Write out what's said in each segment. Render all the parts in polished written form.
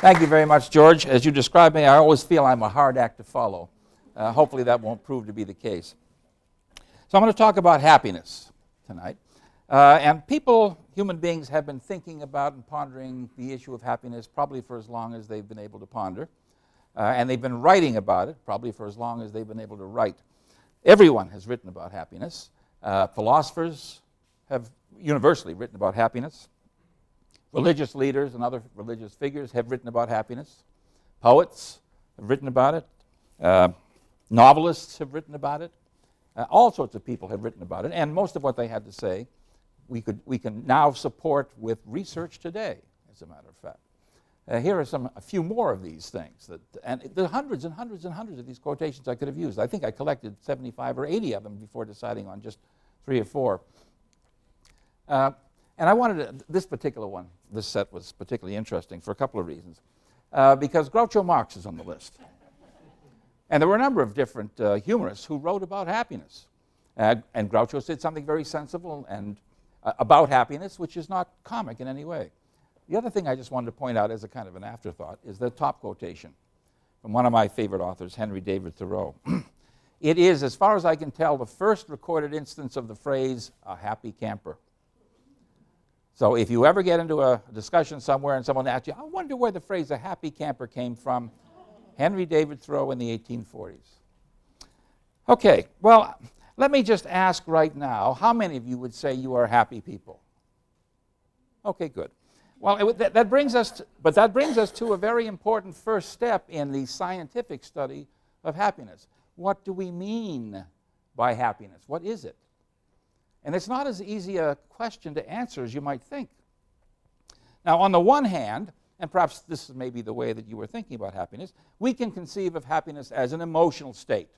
Thank you very much, George. As you describe me, I always feel I'm a hard act to follow. Hopefully that won't prove to be the case. So I'm going to talk about happiness tonight. And people, human beings, have been thinking about and pondering the issue of happiness probably for as long as they've been able to ponder. And they've been writing about it probably for as long as they've been able to write. Everyone has written about happiness. Philosophers have universally written about happiness. Religious leaders and other religious figures have written about happiness. Poets have written about it. Novelists have written about it. All sorts of people have written about it. And most of what they had to say we can now support with research today, as a matter of fact. Here are a few more of these things. And there are hundreds and hundreds and hundreds of these quotations I could have used. I think I collected 75 or 80 of them before deciding on just 3 or 4. And I wanted this particular one, this set was particularly interesting for a couple of reasons. Because Groucho Marx is on the list. And there were a number of different humorists who wrote about happiness. And Groucho said something very sensible and about happiness, which is not comic in any way. The other thing I just wanted to point out as a kind of an afterthought is the top quotation from one of my favorite authors, Henry David Thoreau. It is, as far as I can tell, the first recorded instance of the phrase, "a happy camper." So if you ever get into a discussion somewhere and someone asks you, I wonder where the phrase "a happy camper" came from, Henry David Thoreau in the 1840s. Okay, well, let me just ask right now, how many of you would say you are happy people? Okay, good. Well, that brings us to a very important first step in the scientific study of happiness. What do we mean by happiness? What is it? And it's not as easy a question to answer as you might think. Now, on the one hand, and perhaps this is maybe the way that you were thinking about happiness, we can conceive of happiness as an emotional state.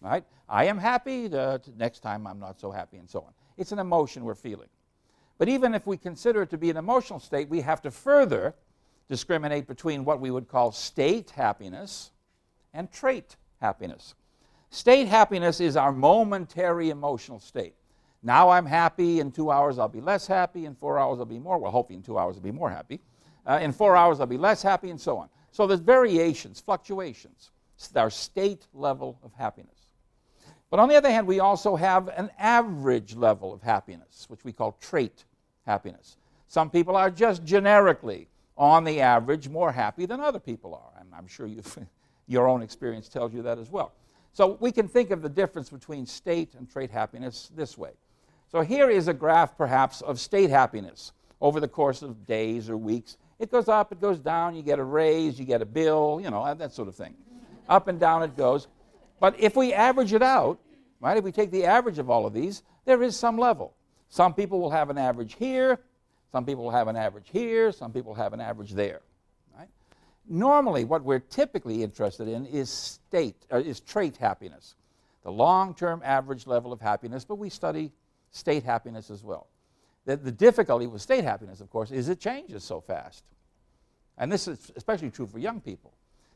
Right? I am happy, next time I'm not so happy, and so on. It's an emotion we're feeling. But even if we consider it to be an emotional state, we have to further discriminate between what we would call state happiness and trait happiness. State happiness is our momentary emotional state. Now I'm happy, in 2 hours I'll be less happy, in 4 hours I'll be more, well, hopefully in 2 hours I'll be more happy. In 4 hours I'll be less happy, and so on. So there's variations, fluctuations. It's our state level of happiness. But on the other hand, we also have an average level of happiness, which we call trait happiness. Some people are just generically, on the average, more happy than other people are. And I'm sure your own experience tells you that as well. So we can think of the difference between state and trait happiness this way. So here is a graph, perhaps, of state happiness over the course of days or weeks. It goes up, it goes down, you get a raise, you get a bill, you know, that sort of thing. Up and down it goes. But if we average it out, right, if we take the average of all of these, there is some level. Some people will have an average here, some people will have an average here, some people have an average there. Right? Normally, what we're typically interested in is trait happiness, the long-term average level of happiness, but we study state happiness as well. The difficulty with state happiness, of course, is it changes so fast. And this is especially true for young people.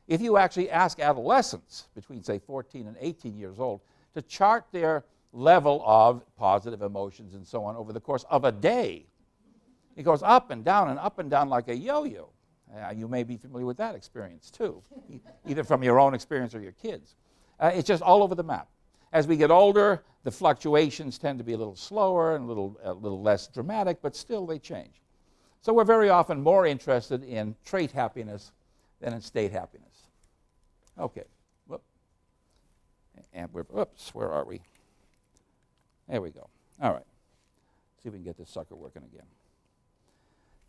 If you actually ask adolescents between, say, 14 and 18 years old to chart their level of positive emotions and so on over the course of a day, it goes up and down like a yo-yo. You may be familiar with that experience too, either from your own experience or your kids. It's just all over the map. As we get older, the fluctuations tend to be a little slower and a little less dramatic, but still they change. So we're very often more interested in trait happiness than in state happiness. Okay. And where are we? There we go. All right. See if we can get this sucker working again.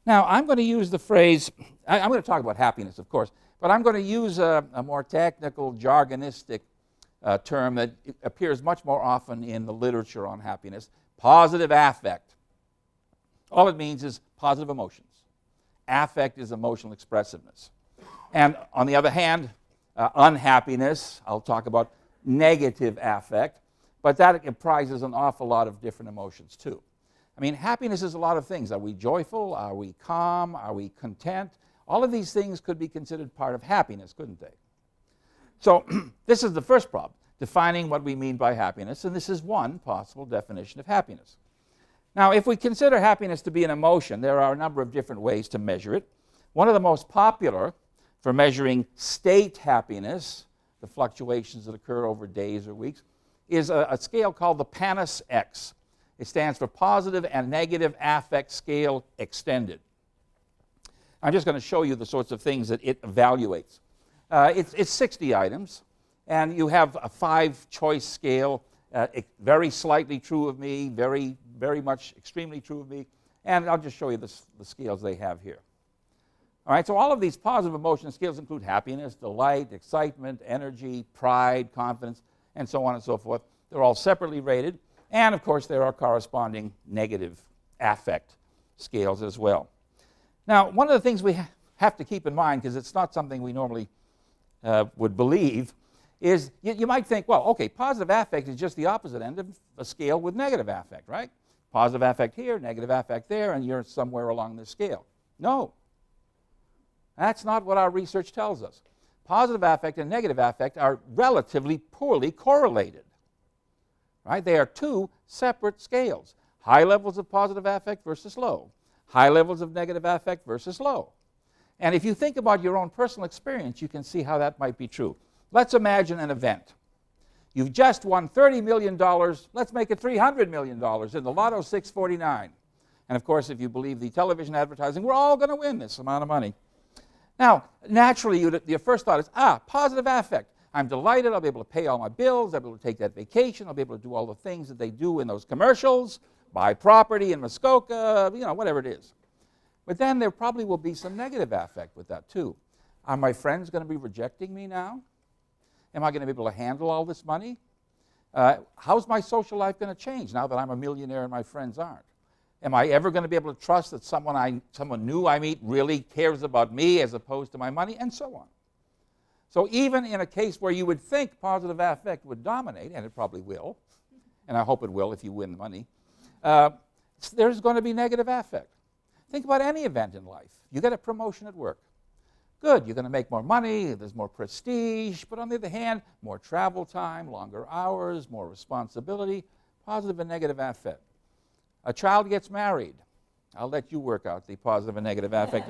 Now, I'm going to use the phrase, I'm going to talk about happiness, of course, but I'm going to use a more technical, jargonistic term that appears much more often in the literature on happiness, positive affect. All it means is positive emotions. Affect is emotional expressiveness. And on the other hand, unhappiness, I'll talk about negative affect, but that comprises an awful lot of different emotions too. I mean, happiness is a lot of things. Are we joyful? Are we calm? Are we content? All of these things could be considered part of happiness, couldn't they? So this is the first problem, defining what we mean by happiness, and this is one possible definition of happiness. Now, if we consider happiness to be an emotion, there are a number of different ways to measure it. One of the most popular for measuring state happiness, the fluctuations that occur over days or weeks, is a scale called the PANAS-X. It stands for Positive and Negative Affect Scale Extended. I'm just going to show you the sorts of things that it evaluates. It's 60 items, and you have a 5-choice scale, very slightly true of me, very, very much extremely true of me, and I'll just show you the scales they have here. All right, so all of these positive emotion scales include happiness, delight, excitement, energy, pride, confidence, and so on and so forth. They're all separately rated, and of course there are corresponding negative affect scales as well. Now, one of the things we have to keep in mind, because it's not something we normally would believe, is you might think, well, okay, positive affect is just the opposite end of a scale with negative affect, right? Positive affect here, negative affect there, and you're somewhere along this scale. No. That's not what our research tells us. Positive affect and negative affect are relatively poorly correlated. Right? They are two separate scales. High levels of positive affect versus low. High levels of negative affect versus low. And if you think about your own personal experience, you can see how that might be true. Let's imagine an event. You've just won $30 million. Let's make it $300 million in the Lotto 649. And of course, if you believe the television advertising, we're all going to win this amount of money. Now, naturally, your first thought is, positive affect. I'm delighted. I'll be able to pay all my bills. I'll be able to take that vacation. I'll be able to do all the things that they do in those commercials, buy property in Muskoka, whatever it is. But then there probably will be some negative affect with that, too. Are my friends going to be rejecting me now? Am I going to be able to handle all this money? How's my social life going to change now that I'm a millionaire and my friends aren't? Am I ever going to be able to trust that someone new I meet really cares about me as opposed to my money? And so on. So even in a case where you would think positive affect would dominate, and it probably will, and I hope it will if you win the money, there's going to be negative affect. Think about any event in life. You get a promotion at work. Good, you're going to make more money, there's more prestige, but on the other hand, more travel time, longer hours, more responsibility, positive and negative affect. A child gets married. I'll let you work out the positive and negative affect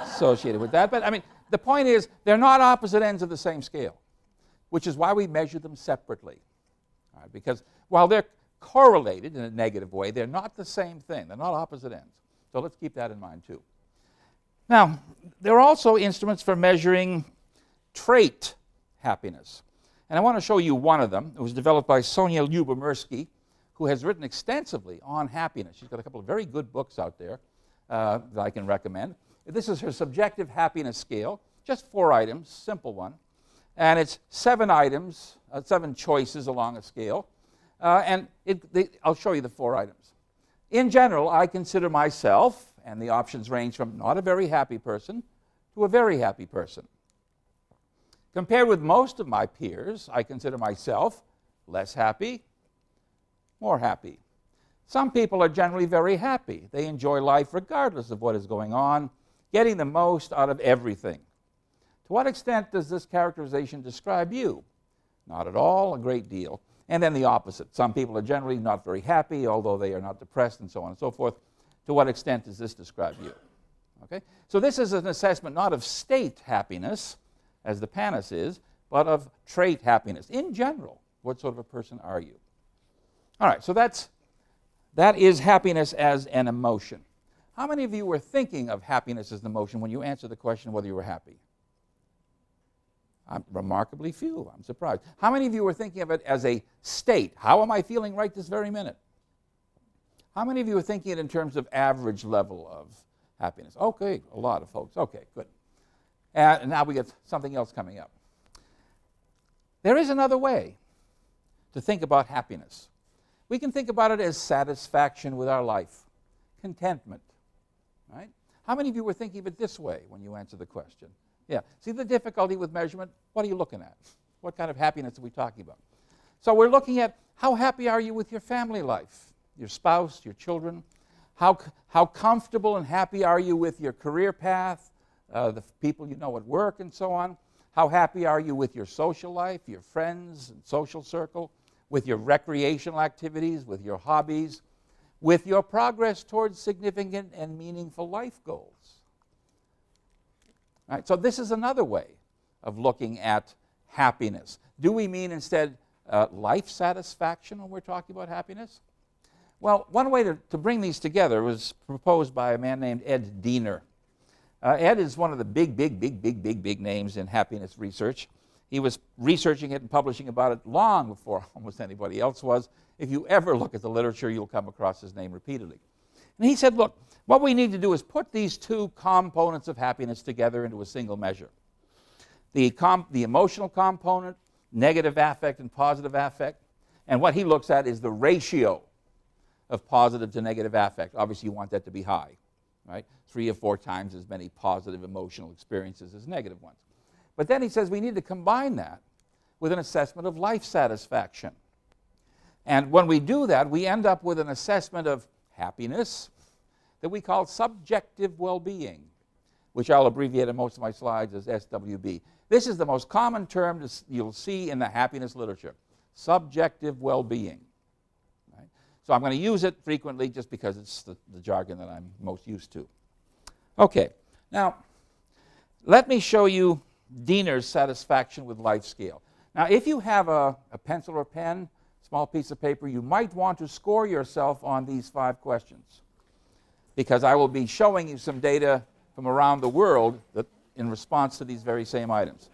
associated with that. But I mean, the point is, they're not opposite ends of the same scale, which is why we measure them separately. All right, because while they're correlated in a negative way, they're not the same thing. They're not opposite ends. So let's keep that in mind, too. Now, there are also instruments for measuring trait happiness. And I want to show you one of them. It was developed by Sonia Lyubomirsky, who has written extensively on happiness. She's got a couple of very good books out there that I can recommend. This is her subjective happiness scale, just 4 items, simple one. And it's 7 items, 7 choices along a scale. I'll show you the 4 items. In general, I consider myself, and the options range from not a very happy person to a very happy person. Compared with most of my peers, I consider myself less happy, more happy. Some people are generally very happy. They enjoy life regardless of what is going on, getting the most out of everything. To what extent does this characterization describe you? Not at all, a great deal. And then the opposite. Some people are generally not very happy, although they are not depressed, and so on and so forth. To what extent does this describe you? Okay? So this is an assessment not of state happiness, as the PANAS is, but of trait happiness. In general, what sort of a person are you? All right, so that is happiness as an emotion. How many of you were thinking of happiness as an emotion when you answered the question whether you were happy? Remarkably few. I'm surprised. How many of you were thinking of it as a state? How am I feeling right this very minute? How many of you are thinking it in terms of average level of happiness? Okay, a lot of folks. Okay, good. And now we get something else coming up. There is another way to think about happiness. We can think about it as satisfaction with our life, contentment, right? How many of you were thinking of it this way when you answered the question? Yeah. See the difficulty with measurement? What are you looking at? What kind of happiness are we talking about? So we're looking at how happy are you with your family life? Your spouse, your children? How comfortable and happy are you with your career path, the people you know at work and so on? How happy are you with your social life, your friends and social circle, with your recreational activities, with your hobbies, with your progress towards significant and meaningful life goals? Right? So this is another way of looking at happiness. Do we mean instead life satisfaction when we're talking about happiness? Well, one way to bring these together was proposed by a man named Ed Diener. Ed is one of the big names in happiness research. He was researching it and publishing about it long before almost anybody else was. If you ever look at the literature, you'll come across his name repeatedly. And he said, look, what we need to do is put these two components of happiness together into a single measure. The emotional component, negative affect and positive affect, and what he looks at is the ratio of positive to negative affect. Obviously, you want that to be high, right? 3 or 4 times as many positive emotional experiences as negative ones. But then he says we need to combine that with an assessment of life satisfaction. And when we do that, we end up with an assessment of happiness that we call subjective well-being, which I'll abbreviate in most of my slides as SWB. This is the most common term you'll see in the happiness literature, subjective well-being. Right? So I'm going to use it frequently just because it's the jargon that I'm most used to. Okay, now let me show you Diener's satisfaction with life scale. Now if you have a pencil or pen, small piece of paper, you might want to score yourself on these 5 questions, because I will be showing you some data from around the world that in response to these very same items.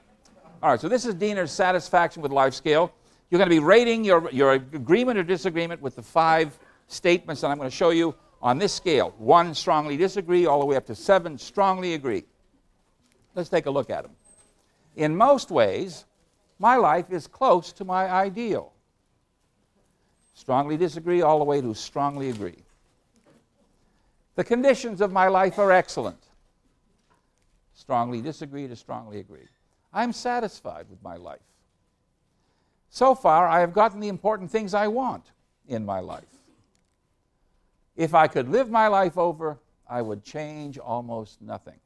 All right, so this is Diener's satisfaction with life scale. You're going to be rating your agreement or disagreement with the 5 statements that I'm going to show you on this scale. 1, strongly disagree, all the way up to 7, strongly agree. Let's take a look at them. In most ways, my life is close to my ideal. Strongly disagree, all the way to strongly agree. The conditions of my life are excellent. Strongly disagree to strongly agree. I'm satisfied with my life. So far, I have gotten the important things I want in my life. If I could live my life over, I would change almost nothing.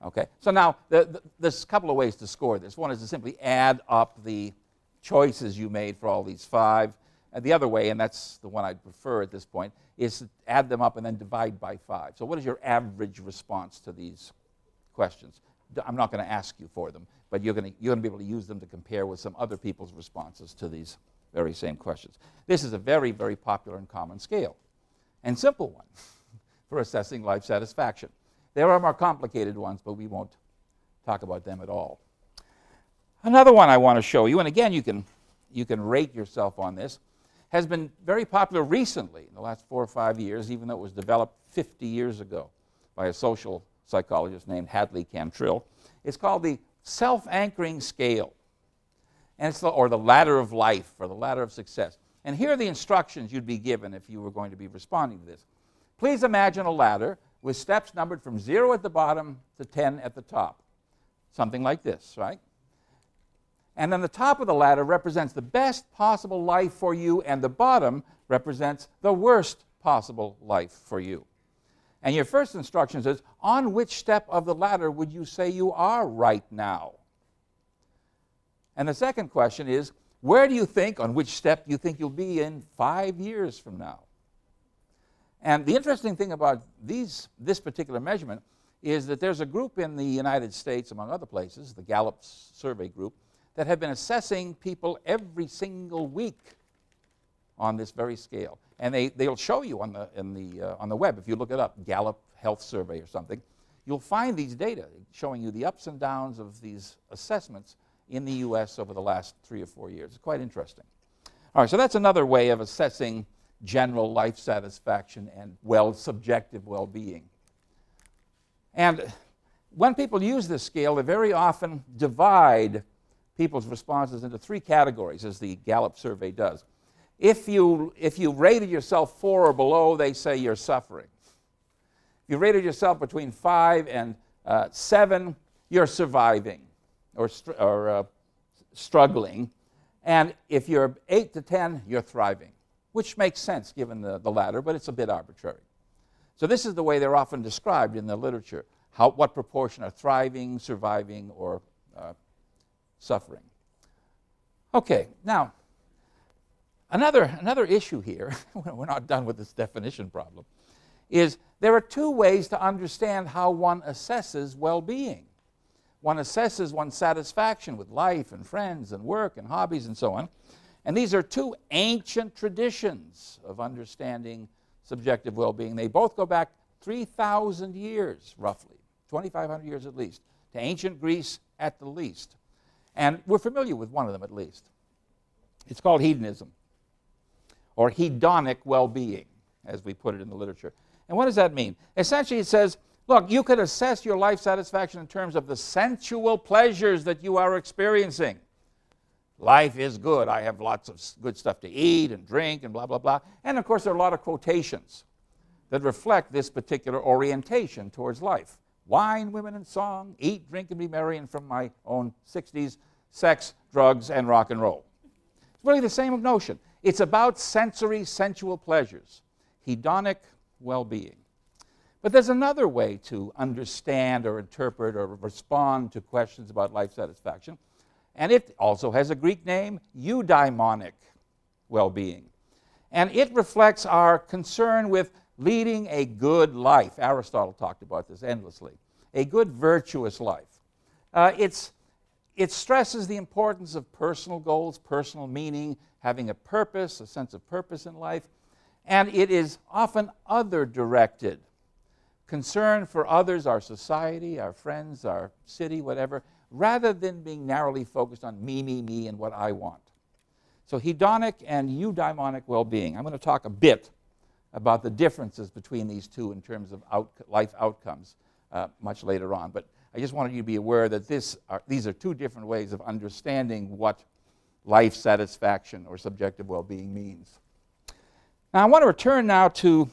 Okay, so now there's a couple of ways to score this. One is to simply add up the choices you made for all these 5. And the other way, and that's the one I'd prefer at this point, is to add them up and then divide by 5. So what is your average response to these questions? I'm not going to ask you for them, but you're going to be able to use them to compare with some other people's responses to these very same questions. This is a very, very popular and common scale, and simple one for assessing life satisfaction. There are more complicated ones, but we won't talk about them at all. Another one I want to show you, and again you can rate yourself on this, has been very popular recently, in the last 4 or 5 years, even though it was developed 50 years ago by a social psychologist named Hadley Cantrill. It's called the self-anchoring scale, and it's or the ladder of life, or the ladder of success. And here are the instructions you'd be given if you were going to be responding to this. Please imagine a ladder with steps numbered from 0 at the bottom to 10 at the top. Something like this, right? And then the top of the ladder represents the best possible life for you, and the bottom represents the worst possible life for you. And your first instruction says, on which step of the ladder would you say you are right now? And the second question is, where do you think, on which step do you think you'll be in 5 years from now? And the interesting thing about this particular measurement is that there's a group in the United States, among other places, the Gallup survey group, that have been assessing people every single week on this very scale. And they'll show you on the web, if you look it up, Gallup Health Survey or something, you'll find these data showing you the ups and downs of these assessments in the U.S. over the last 3 or 4 years. It's quite interesting. All right, so that's another way of assessing general life satisfaction and subjective well-being. And when people use this scale, they very often divide people's responses into 3 categories, as the Gallup survey does. If you rated yourself 4 or below, they say you're suffering. If you rated yourself between 5 and 7, you're surviving or struggling. And if you're 8 to 10, you're thriving, which makes sense given the ladder, but it's a bit arbitrary. So this is the way they're often described in the literature, what proportion are thriving, surviving, or suffering. Okay, now, another issue here, we're not done with this definition problem, is there are two ways to understand how one assesses well-being. One assesses one's satisfaction with life and friends and work and hobbies and so on. And these are two ancient traditions of understanding subjective well-being. They both go back 3,000 years, roughly, 2,500 years at least, to ancient Greece at the least. And we're familiar with one of them at least. It's called hedonism, or hedonic well-being, as we put it in the literature. And what does that mean? Essentially, it says, look, you could assess your life satisfaction in terms of the sensual pleasures that you are experiencing. Life is good. I have lots of good stuff to eat and drink and blah, blah, blah. And, of course, there are a lot of quotations that reflect this particular orientation towards life. Wine, women, and song, eat, drink, and be merry, and from my own 60s, sex, drugs, and rock and roll. It's really the same notion. It's about sensory, sensual pleasures, hedonic well-being. But there's another way to understand or interpret or respond to questions about life satisfaction, and it also has a Greek name, eudaimonic well-being. And it reflects our concern with leading a good life. Aristotle talked about this endlessly. A good, virtuous life. It stresses the importance of personal goals, personal meaning, having a purpose, a sense of purpose in life, and it is often other-directed. Concern for others, our society, our friends, our city, whatever, rather than being narrowly focused on me, and what I want. So hedonic and eudaimonic well-being. I'm going to talk a bit about the differences between these two in terms of life outcomes much later on. But I just wanted you to be aware that these are two different ways of understanding what life satisfaction or subjective well-being means. Now I want to return now to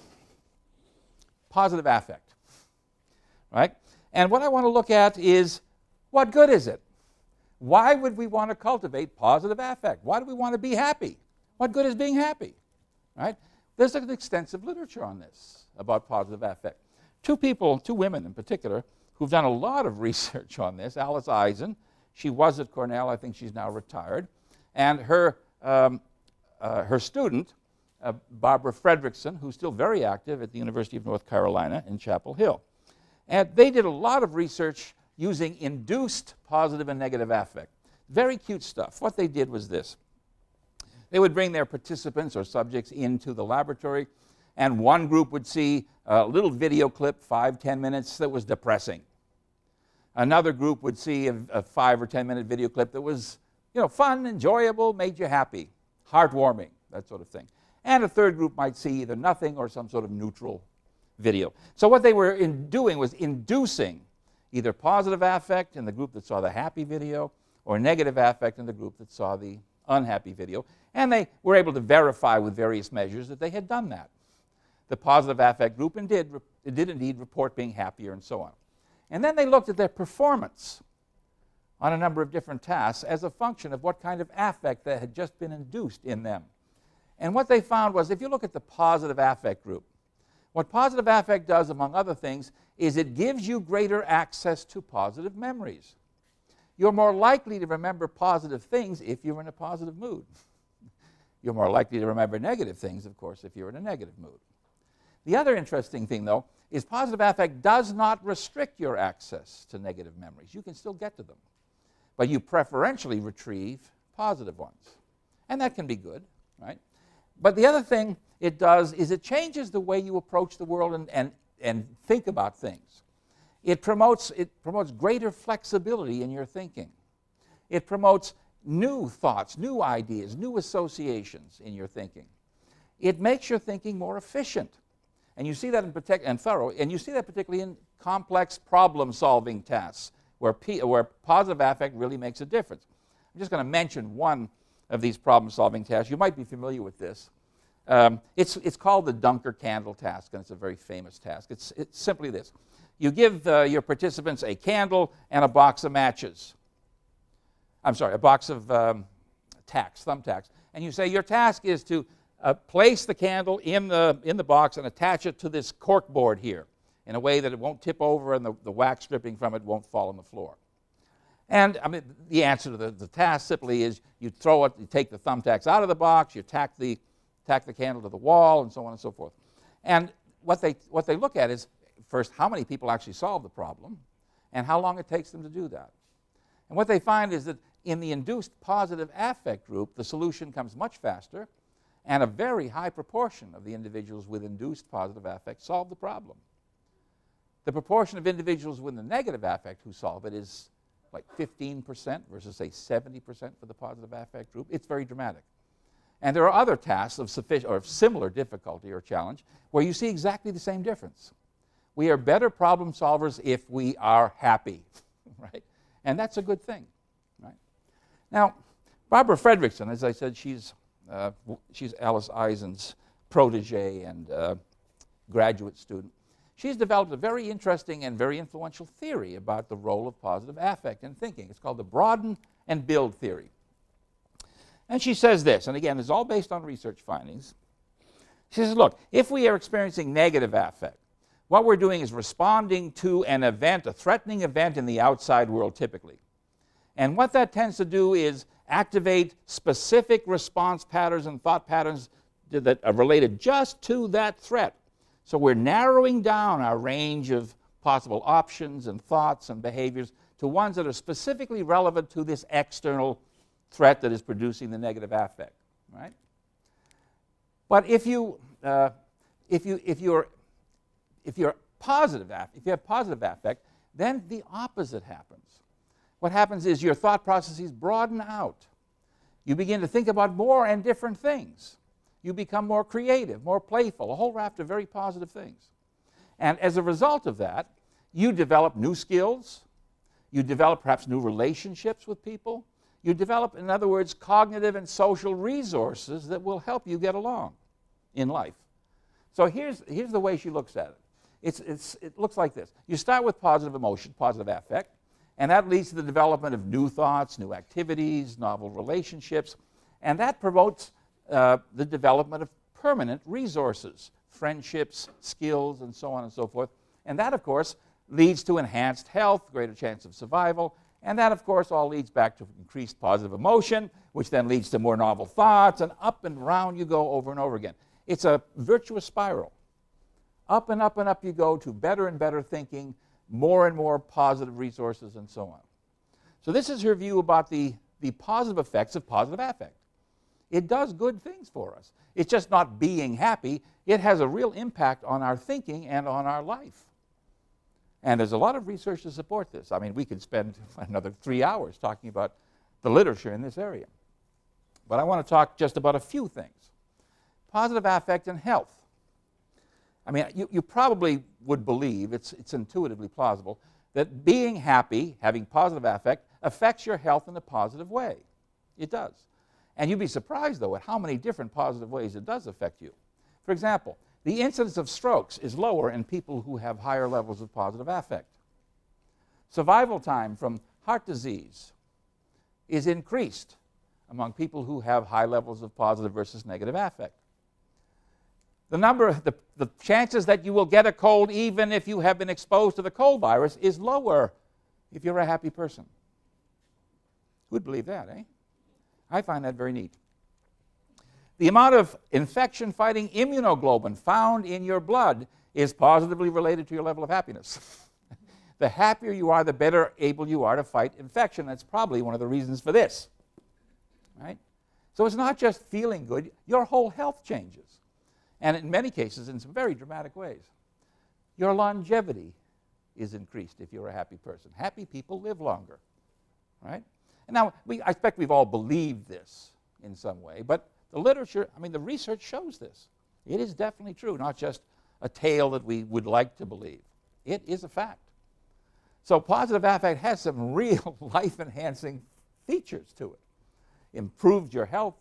positive affect, right? And what I want to look at is, what good is it? Why would we want to cultivate positive affect? Why do we want to be happy? What good is being happy, right? There's an extensive literature on this, about positive affect. Two women in particular, who've done a lot of research on this. Alice Eisen, she was at Cornell, I think she's now retired, and her student, Barbara Fredrickson, who's still very active at the University of North Carolina in Chapel Hill. And they did a lot of research using induced positive and negative affect. Very cute stuff. What they did was this. They would bring their participants or subjects into the laboratory, and one group would see a little video clip, 5-10 minutes, that was depressing. Another group would see a 5 or 10 minute video clip that was, fun, enjoyable, made you happy, heartwarming, that sort of thing. And a third group might see either nothing or some sort of neutral video. So what they were doing was inducing either positive affect in the group that saw the happy video or negative affect in the group that saw the unhappy video. And they were able to verify with various measures that they had done that. The positive affect group did indeed report being happier and so on. And then they looked at their performance on a number of different tasks as a function of what kind of affect that had just been induced in them. And what they found was, if you look at the positive affect group, what positive affect does, among other things, is it gives you greater access to positive memories. You're more likely to remember positive things if you're in a positive mood. You're more likely to remember negative things, of course, if you're in a negative mood. The other interesting thing, though, is positive affect does not restrict your access to negative memories. You can still get to them, but you preferentially retrieve positive ones. And that can be good, right? But the other thing it does is it changes the way you approach the world and think about things. It promotes greater flexibility in your thinking. It promotes new thoughts, new ideas, new associations in your thinking. It makes your thinking more efficient. And you see that and thorough, and you see that particularly in complex problem-solving tasks where positive affect really makes a difference. I'm just going to mention one of these problem-solving tasks. You might be familiar with this. It's called the Dunker candle task, and it's a very famous task. It's simply this. You give your participants a candle and a box of matches. A box of thumbtacks. And you say your task is to place the candle in the box and attach it to this cork board here in a way that it won't tip over and the wax dripping from it won't fall on the floor. And the answer to the task simply is you take the thumbtacks out of the box, you tack the candle to the wall, and so on and so forth. And what they look at is, first, how many people actually solve the problem and how long it takes them to do that. And what they find is that in the induced positive affect group, the solution comes much faster, and a very high proportion of the individuals with induced positive affect solve the problem. The proportion of individuals with the negative affect who solve it is like 15% versus, say, 70% for the positive affect group. It's very dramatic. And there are other tasks of similar difficulty or challenge where you see exactly the same difference. We are better problem solvers if we are happy, right? And that's a good thing, right? Now, Barbara Fredrickson, as I said, she's Alice Eisen's protege and graduate student. She's developed a very interesting and very influential theory about the role of positive affect in thinking. It's called the Broaden and Build theory. And she says this, and again, it's all based on research findings. She says, look, if we are experiencing negative affect, what we're doing is responding to an event, a threatening event in the outside world typically. And what that tends to do is activate specific response patterns and thought patterns that are related just to that threat. So we're narrowing down our range of possible options and thoughts and behaviors to ones that are specifically relevant to this external threat that is producing the negative affect, right? But if you have positive affect, then the opposite happens. What happens is your thought processes broaden out. You begin to think about more and different things. You become more creative, more playful, a whole raft of very positive things. And as a result of that, you develop new skills. You develop perhaps new relationships with people. You develop, in other words, cognitive and social resources that will help you get along in life. So here's the way she looks at it. It looks like this. You start with positive emotion, positive affect, and that leads to the development of new thoughts, new activities, novel relationships, and that promotes the development of permanent resources, friendships, skills, and so on and so forth. And that, of course, leads to enhanced health, greater chance of survival, and that, of course, all leads back to increased positive emotion, which then leads to more novel thoughts, and up and round you go over and over again. It's a virtuous spiral. Up and up and up you go to better and better thinking, more and more positive resources, and so on. So this is her view about the positive effects of positive affect. It does good things for us. It's just not being happy. It has a real impact on our thinking and on our life. And there's a lot of research to support this. I mean, we could spend another 3 hours talking about the literature in this area. But I want to talk just about a few things. Positive affect and health. I mean, you probably would believe, it's intuitively plausible, that being happy, having positive affect, affects your health in a positive way. It does. And you'd be surprised, though, at how many different positive ways it does affect you. For example, the incidence of strokes is lower in people who have higher levels of positive affect. Survival time from heart disease is increased among people who have high levels of positive versus negative affect. The chances that you will get a cold even if you have been exposed to the cold virus is lower if you're a happy person. Who'd believe that, eh? I find that very neat. The amount of infection-fighting immunoglobulin found in your blood is positively related to your level of happiness. The happier you are, the better able you are to fight infection. That's probably one of the reasons for this, right? So it's not just feeling good. Your whole health changes. And in many cases, in some very dramatic ways. Your longevity is increased if you're a happy person. Happy people live longer, right? And now, I expect we've all believed this in some way, but the literature, I mean, the research shows this. It is definitely true, not just a tale that we would like to believe. It is a fact. So positive affect has some real life-enhancing features to it. Improves your health,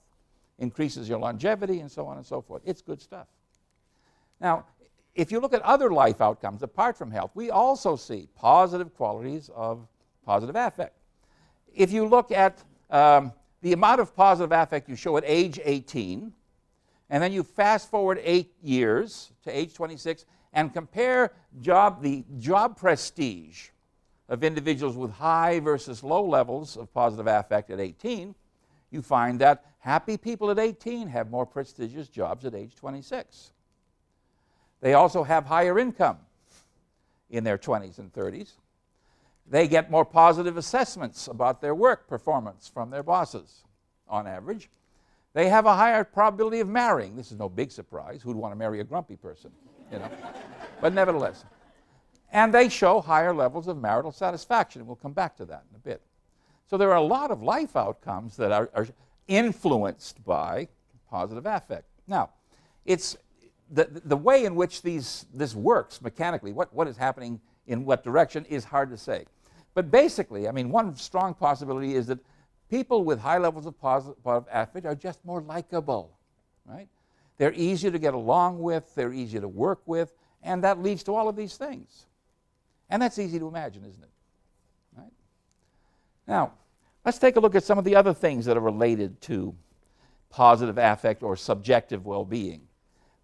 increases your longevity, and so on and so forth. It's good stuff. Now, if you look at other life outcomes apart from health, we also see positive qualities of positive affect. If you look at the amount of positive affect you show at age 18, and then you fast forward 8 years to age 26, and compare the job prestige of individuals with high versus low levels of positive affect at 18, you find that happy people at 18 have more prestigious jobs at age 26. They also have higher income in their 20s and 30s. They get more positive assessments about their work performance from their bosses, on average. They have a higher probability of marrying. This is no big surprise. Who'd want to marry a grumpy person, you know? But nevertheless. And they show higher levels of marital satisfaction. We'll come back to that in a bit. So there are a lot of life outcomes that are influenced by positive affect. Now, it's the way in which this works mechanically, what is happening in what direction is hard to say. But basically, I mean, one strong possibility is that people with high levels of positive affect are just more likable, right? They're easier to get along with, they're easier to work with, and that leads to all of these things. And that's easy to imagine, isn't it? Right? Now, let's take a look at some of the other things that are related to positive affect or subjective well-being.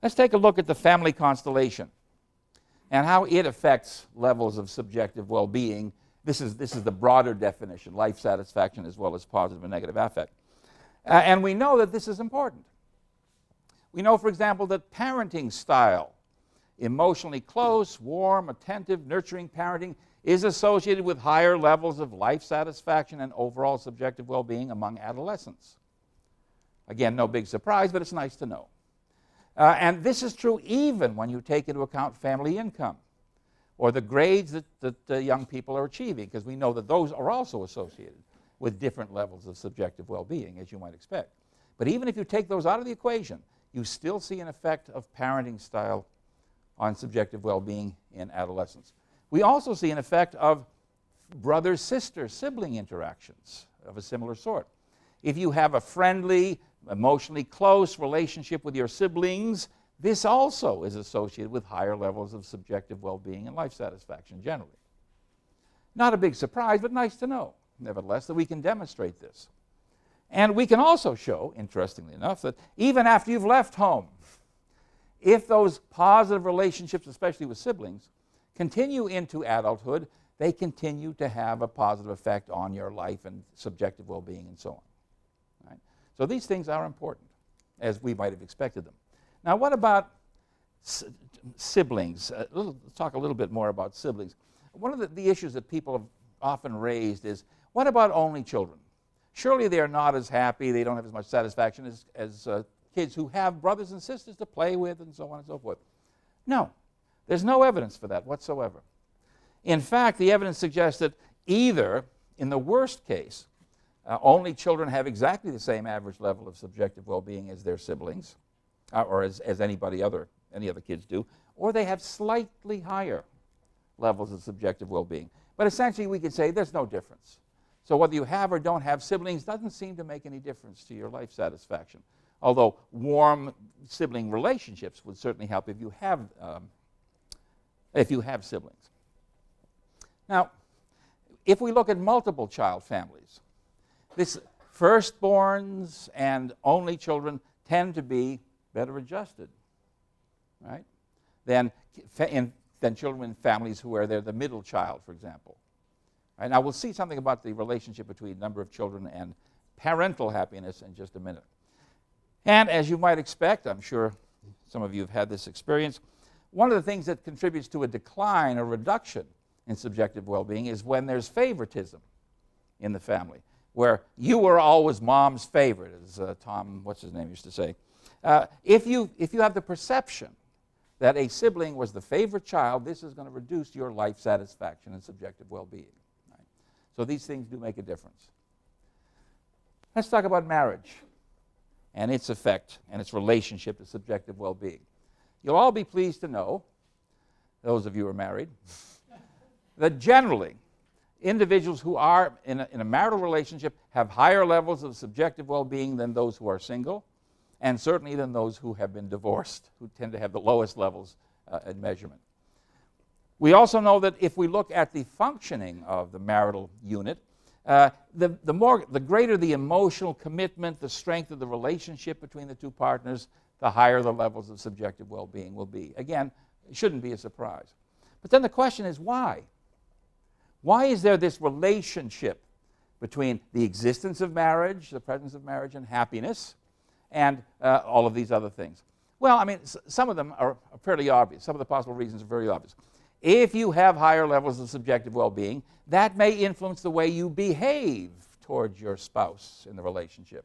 Let's take a look at the family constellation and how it affects levels of subjective well-being. This is the broader definition, life satisfaction as well as positive and negative affect. And we know that this is important. We know, for example, that parenting style, emotionally close, warm, attentive, nurturing parenting, is associated with higher levels of life satisfaction and overall subjective well-being among adolescents. Again, no big surprise, but it's nice to know. And this is true even when you take into account family income or the grades that young people are achieving, because we know that those are also associated with different levels of subjective well-being, as you might expect. But even if you take those out of the equation, you still see an effect of parenting style on subjective well-being in adolescence. We also see an effect of brother-sister sibling interactions of a similar sort. If you have a friendly, emotionally close relationship with your siblings, this also is associated with higher levels of subjective well-being and life satisfaction generally. Not a big surprise, but nice to know, nevertheless, that we can demonstrate this. And we can also show, interestingly enough, that even after you've left home, if those positive relationships, especially with siblings, continue into adulthood, they continue to have a positive effect on your life and subjective well-being and so on. Right? So these things are important, as we might have expected them. Now, what about siblings? Let's talk a little bit more about siblings. One of the issues that people have often raised is, what about only children? Surely they're not as happy, they don't have as much satisfaction as kids who have brothers and sisters to play with and so on and so forth. No, there's no evidence for that whatsoever. In fact, the evidence suggests that either, in the worst case, only children have exactly the same average level of subjective well-being as their siblings, or as any other kids do, or they have slightly higher levels of subjective well-being. But essentially, we could say there's no difference. So whether you have or don't have siblings doesn't seem to make any difference to your life satisfaction. Although warm sibling relationships would certainly help if you have siblings. Now, if we look at multiple child families, this firstborns and only children tend to be better adjusted, right, than children in families where they're the middle child, for example. Right? Now, we'll see something about the relationship between number of children and parental happiness in just a minute. And as you might expect, I'm sure some of you have had this experience, one of the things that contributes to a decline or reduction in subjective well-being is when there's favoritism in the family, where you were always mom's favorite, as Tom, what's his name, used to say. If you have the perception that a sibling was the favorite child, this is going to reduce your life satisfaction and subjective well-being. Right? So these things do make a difference. Let's talk about marriage and its effect and its relationship to subjective well-being. You'll all be pleased to know, those of you who are married, that generally individuals who are in a marital relationship have higher levels of subjective well-being than those who are single, and certainly than those who have been divorced, who tend to have the lowest levels in measurement. We also know that if we look at the functioning of the marital unit, the greater the emotional commitment, the strength of the relationship between the two partners, the higher the levels of subjective well-being will be. Again, it shouldn't be a surprise. But then the question is why? Why is there this relationship between the existence of marriage, the presence of marriage, and happiness, and all of these other things? Well, I mean, some of them are fairly obvious. Some of the possible reasons are very obvious. If you have higher levels of subjective well-being, that may influence the way you behave towards your spouse in the relationship.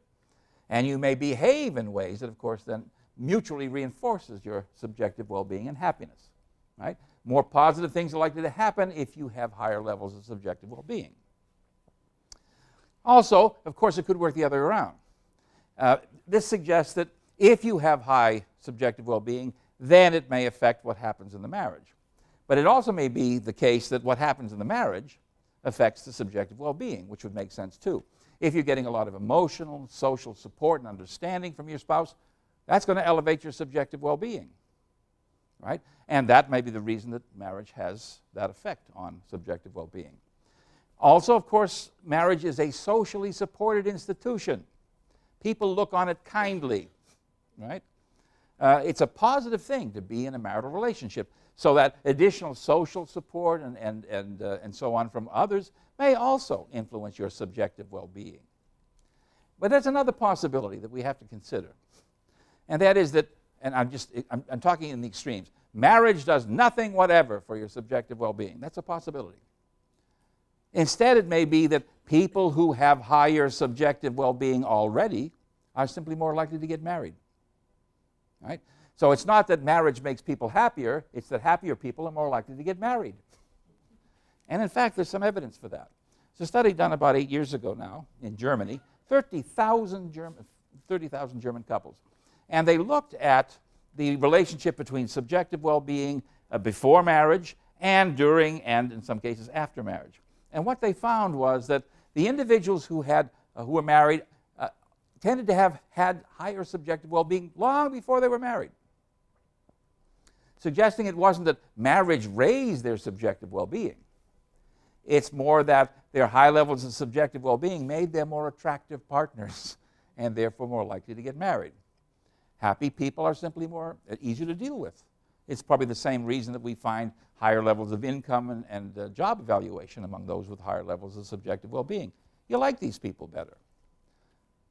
And you may behave in ways that, of course, then mutually reinforces your subjective well-being and happiness, right? More positive things are likely to happen if you have higher levels of subjective well-being. Also, of course, it could work the other way around. This suggests that if you have high subjective well-being, then it may affect what happens in the marriage. But it also may be the case that what happens in the marriage affects the subjective well-being, which would make sense too. If you're getting a lot of emotional, social support and understanding from your spouse, that's going to elevate your subjective well-being, right? And that may be the reason that marriage has that effect on subjective well-being. Also, of course, marriage is a socially supported institution. People look on it kindly, right? It's a positive thing to be in a marital relationship, so that additional social support and so on from others may also influence your subjective well-being. But there's another possibility that we have to consider, and that is that, and I'm talking in the extremes, marriage does nothing whatever for your subjective well-being. That's a possibility. Instead, it may be that people who have higher subjective well-being already are simply more likely to get married, right? So it's not that marriage makes people happier, it's that happier people are more likely to get married. And in fact, there's some evidence for that. It's a study done about 8 years ago now in Germany, 30,000 German couples. And they looked at the relationship between subjective well-being before marriage and during and in some cases after marriage. And what they found was that the individuals who were married tended to have had higher subjective well-being long before they were married, suggesting it wasn't that marriage raised their subjective well-being. It's more that their high levels of subjective well-being made them more attractive partners and therefore more likely to get married. Happy people are simply more easier to deal with. It's probably the same reason that we find higher levels of income and job evaluation among those with higher levels of subjective well-being. You like these people better.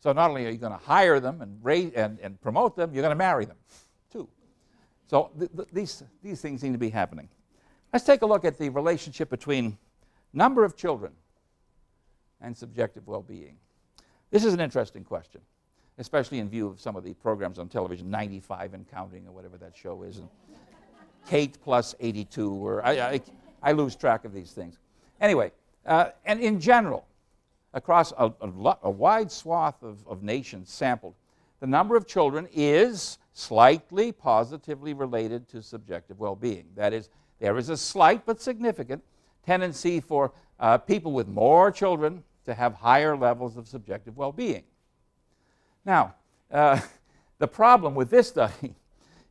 So not only are you going to hire them and promote them, you're going to marry them too. So these things seem to be happening. Let's take a look at the relationship between number of children and subjective well-being. This is an interesting question, especially in view of some of the programs on television, 95 and Counting or whatever that show is, and Kate plus 82, or I lose track of these things. Anyway, and in general, across a wide swath of nations sampled, the number of children is slightly positively related to subjective well-being. That is, there is a slight but significant tendency for people with more children to have higher levels of subjective well-being. Now, the problem with this study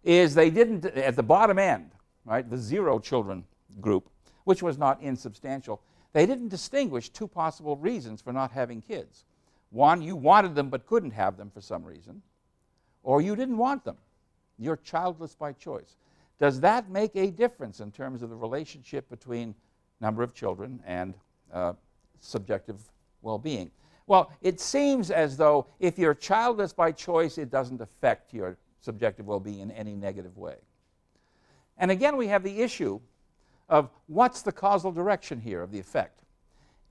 is they didn't, at the bottom end, right, the 0 children group, which was not insubstantial, they didn't distinguish 2 possible reasons for not having kids. One, you wanted them but couldn't have them for some reason, or you didn't want them. You're childless by choice. Does that make a difference in terms of the relationship between number of children and subjective well-being? Well, it seems as though if you're childless by choice, it doesn't affect your subjective well-being in any negative way. And again, we have the issue of what's the causal direction here of the effect.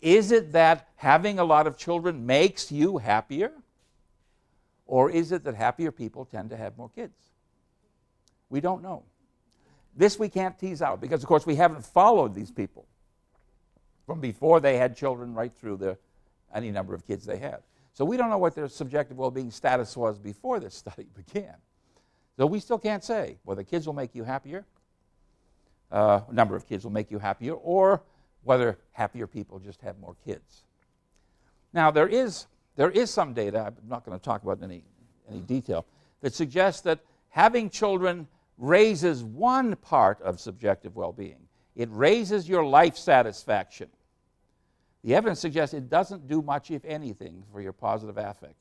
Is it that having a lot of children makes you happier? Or is it that happier people tend to have more kids? We don't know. This we can't tease out because, of course, we haven't followed these people from before they had children right through any number of kids they had. So we don't know what their subjective well-being status was before this study began. So we still can't say whether kids will make you happier, number of kids will make you happier, or whether happier people just have more kids. Now, there is some data, I'm not going to talk about in any detail, that suggests that having children raises one part of subjective well-being. It raises your life satisfaction. The evidence suggests it doesn't do much, if anything, for your positive affect,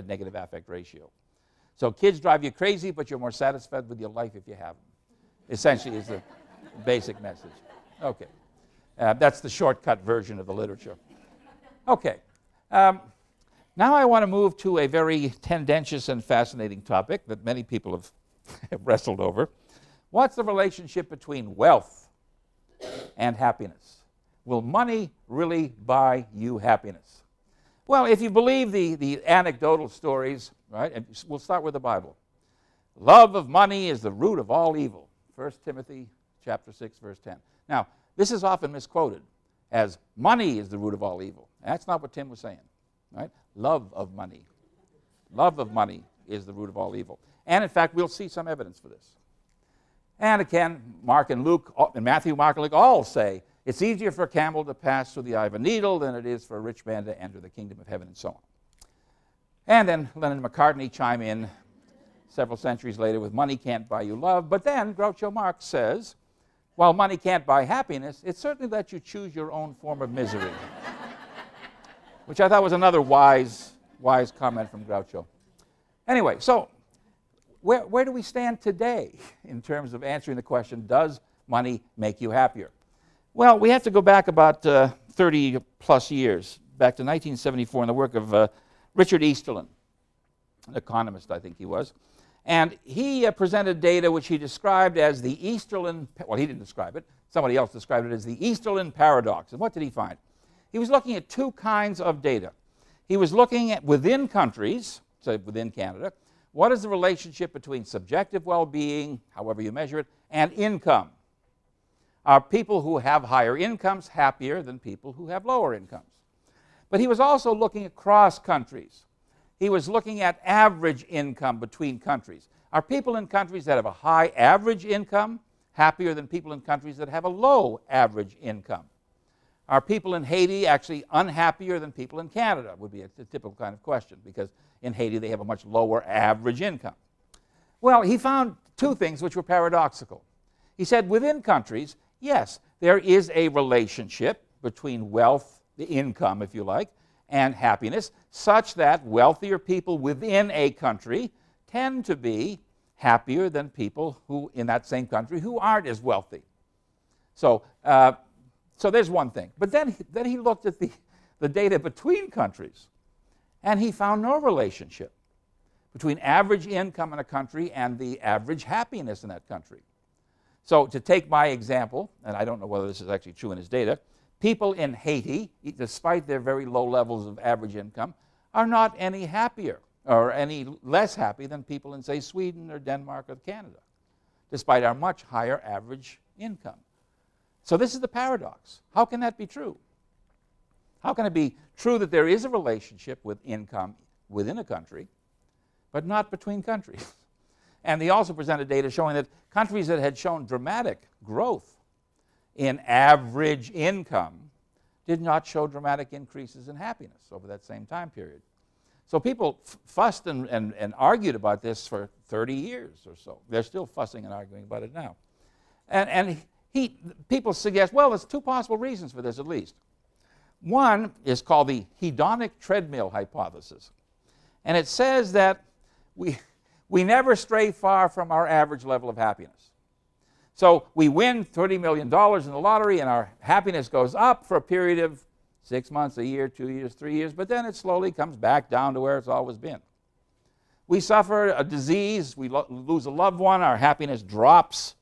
negative affect ratio. So kids drive you crazy, but you're more satisfied with your life if you have them. Essentially is the basic message. Okay. That's the shortcut version of the literature. Okay. Now I want to move to a very tendentious and fascinating topic that many people have have wrestled over. What's the relationship between wealth and happiness? Will money really buy you happiness? Well, if you believe the anecdotal stories, right, and we'll start with the Bible. Love of money is the root of all evil. 1 Timothy chapter 6, verse 10. Now, this is often misquoted as money is the root of all evil. That's not what Tim was saying, right? Love of money. Love of money is the root of all evil. And in fact, we'll see some evidence for this. And again, Mark and Luke, and Matthew, Mark, and Luke all say it's easier for a camel to pass through the eye of a needle than it is for a rich man to enter the kingdom of heaven, and so on. And then Lennon and McCartney chime in several centuries later with money can't buy you love. But then Groucho Marx says, while money can't buy happiness, it certainly lets you choose your own form of misery. Which I thought was another wise comment from Groucho. Anyway, so where do we stand today in terms of answering the question, does money make you happier? Well, we have to go back about 30 plus years, back to 1974 in the work of Richard Easterlin, an economist I think he was. And he presented data which he described as the Easterlin, well, he didn't describe it, somebody else described it as the Easterlin Paradox. And what did he find? He was looking at two kinds of data. He was looking at within countries, say within Canada, what is the relationship between subjective well-being, however you measure it, and income? Are people who have higher incomes happier than people who have lower incomes? But he was also looking across countries. He was looking at average income between countries. Are people in countries that have a high average income happier than people in countries that have a low average income? Are people in Haiti actually unhappier than people in Canada? Would be a typical kind of question, because in Haiti they have a much lower average income. Well, he found two things which were paradoxical. He said within countries, yes, there is a relationship between wealth, the income if you like, and happiness, such that wealthier people within a country tend to be happier than people who in that same country who aren't as wealthy. So there's one thing. But then he looked at the data between countries, and he found no relationship between average income in a country and the average happiness in that country. So to take my example, and I don't know whether this is actually true in his data, people in Haiti, despite their very low levels of average income, are not any happier or any less happy than people in, say, Sweden or Denmark or Canada, despite our much higher average income. So this is the paradox. How can that be true? How can it be true that there is a relationship with income within a country, but not between countries? And he also presented data showing that countries that had shown dramatic growth in average income did not show dramatic increases in happiness over that same time period. So people fussed and argued about this for 30 years or so. They're still fussing and arguing about it now. And people suggest, well, there's two possible reasons for this at least. One is called the hedonic treadmill hypothesis. And it says that we never stray far from our average level of happiness. So we win $30 million in the lottery, and our happiness goes up for a period of 6 months, a year, 2 years, 3 years, but then it slowly comes back down to where it's always been. We suffer a disease, we lose a loved one, our happiness drops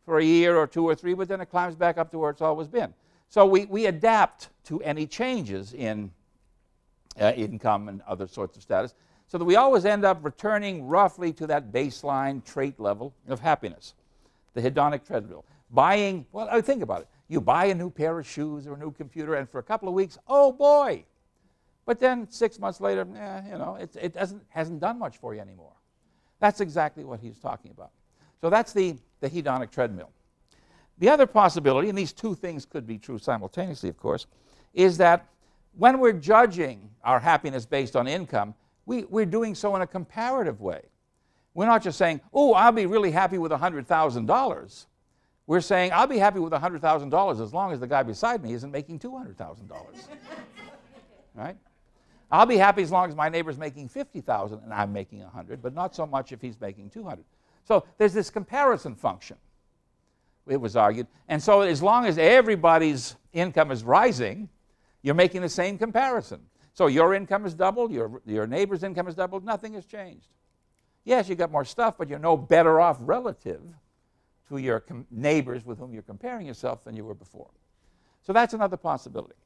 for a year or 2 or 3, but then it climbs back up to where it's always been. So we adapt to any changes in income and other sorts of status, so that we always end up returning roughly to that baseline trait level of happiness. The hedonic treadmill. Buying, well, think about it. You buy a new pair of shoes or a new computer, and for a couple of weeks, oh boy. But then 6 months later, it hasn't done much for you anymore. That's exactly what he's talking about. So that's the hedonic treadmill. The other possibility, and these two things could be true simultaneously, of course, is that when we're judging our happiness based on income, we're doing so in a comparative way. We're not just saying, oh, I'll be really happy with $100,000. We're saying, I'll be happy with $100,000 as long as the guy beside me isn't making $200,000. Right? I'll be happy as long as my neighbor's making $50,000 and I'm making $100,000, but not so much if he's making $200,000. So there's this comparison function, it was argued. And so as long as everybody's income is rising, you're making the same comparison. So your income is doubled, your neighbor's income is doubled, nothing has changed. Yes, you got more stuff, but you're no better off relative to your neighbors with whom you're comparing yourself than you were before. So that's another possibility.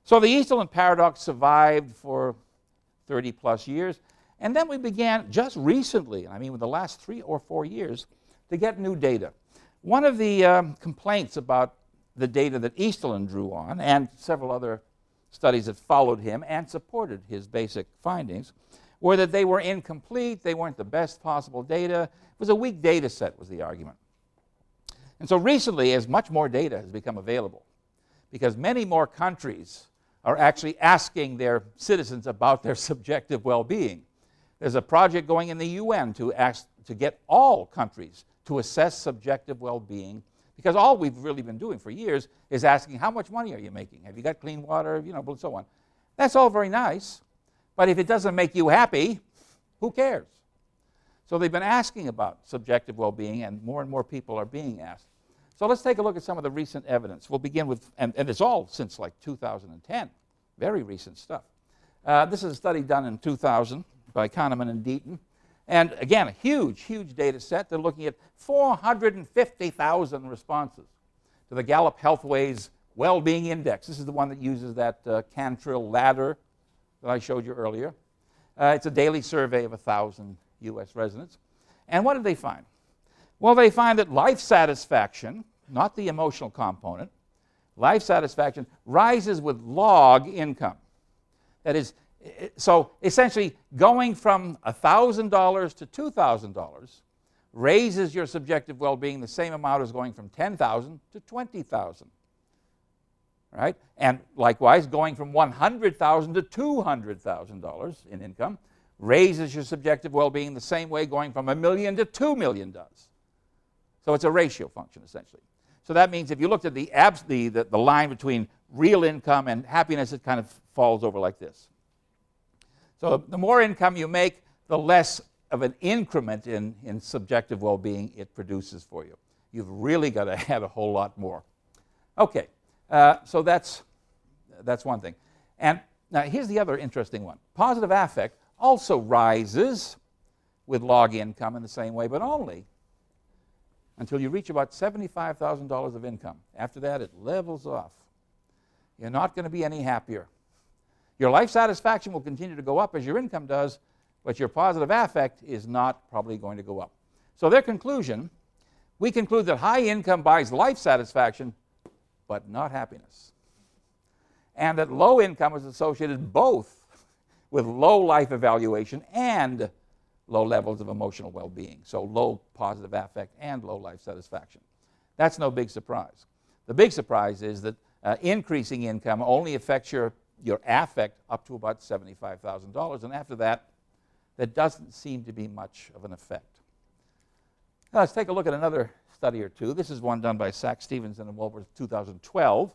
So the Easterlin Paradox survived for 30 plus years, and then we began just recently, I mean with the last 3 or 4 years, to get new data. One of the complaints about the data that Easterlin drew on, and several other studies that followed him and supported his basic findings, were that they were incomplete, they weren't the best possible data. It was a weak data set, was the argument. And so recently, as much more data has become available, because many more countries are actually asking their citizens about their subjective well-being. There's a project going in the UN to get all countries to assess subjective well-being, because all we've really been doing for years is asking, how much money are you making? Have you got clean water? And so on. That's all very nice, but if it doesn't make you happy, who cares? So they've been asking about subjective well-being, and more people are being asked. So let's take a look at some of the recent evidence. We'll begin with, and it's all since like 2010, very recent stuff. This is a study done in 2000 by Kahneman and Diener. And again, a huge, huge data set. They're looking at 450,000 responses to the Gallup Healthways Well-Being Index. This is the one that uses that Cantril ladder that I showed you earlier. It's a daily survey of 1,000 U.S. residents. And what did they find? Well, they find that life satisfaction, not the emotional component, life satisfaction rises with log income. That is, so essentially going from $1,000 to $2,000 raises your subjective well-being the same amount as going from $10,000 to $20,000. Right? And likewise, going from $100,000 to $200,000 in income raises your subjective well-being the same way going from $1 million to $2 million does. So it's a ratio function, essentially. So that means if you looked at the line between real income and happiness, it kind of falls over like this. So the more income you make, the less of an increment in subjective well-being it produces for you. You've really got to add a whole lot more. Okay, so that's one thing. And now here's the other interesting one. Positive affect also rises with log income in the same way, but only until you reach about $75,000 of income. After that, it levels off. You're not going to be any happier. Your life satisfaction will continue to go up as your income does, but your positive affect is not probably going to go up. So their conclusion, we conclude that high income buys life satisfaction, but not happiness. And that low income is associated both with low life evaluation and low levels of emotional well-being. So low positive affect and low life satisfaction. That's no big surprise. The big surprise is that increasing income only affects your affect up to about $75,000, and after that, there doesn't seem to be much of an effect. Now, let's take a look at another study or two. This is one done by Sachs, Stevenson, and Wolbers, 2012,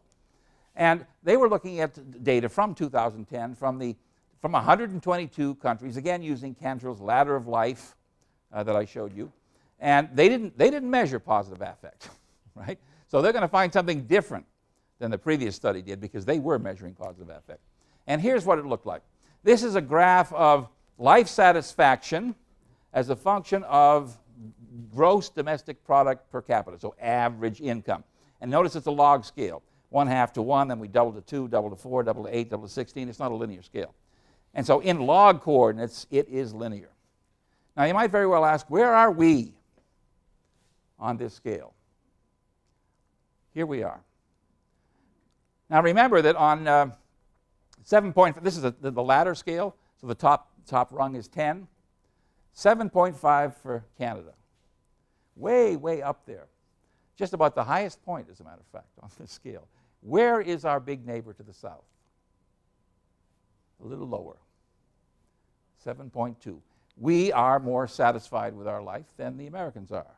and they were looking at data from 2010 from 122 countries, again using Cantril's ladder of life that I showed you, and they didn't measure positive affect, right? So they're going to find something different than the previous study did because they were measuring positive affect. And here's what it looked like. This is a graph of life satisfaction as a function of gross domestic product per capita, so average income. And notice it's a log scale, 1/2 to 1, then we double to 2, double to 4, double to 8, double to 16. It's not a linear scale. And so in log coordinates, it is linear. Now you might very well ask, where are we on this scale? Here we are. Now remember that on 7 point, this is the ladder scale, so the top rung is 10. 7.5 for Canada. Way, way up there. Just about the highest point, as a matter of fact, on this scale. Where is our big neighbor to the south? A little lower. 7.2. We are more satisfied with our life than the Americans are.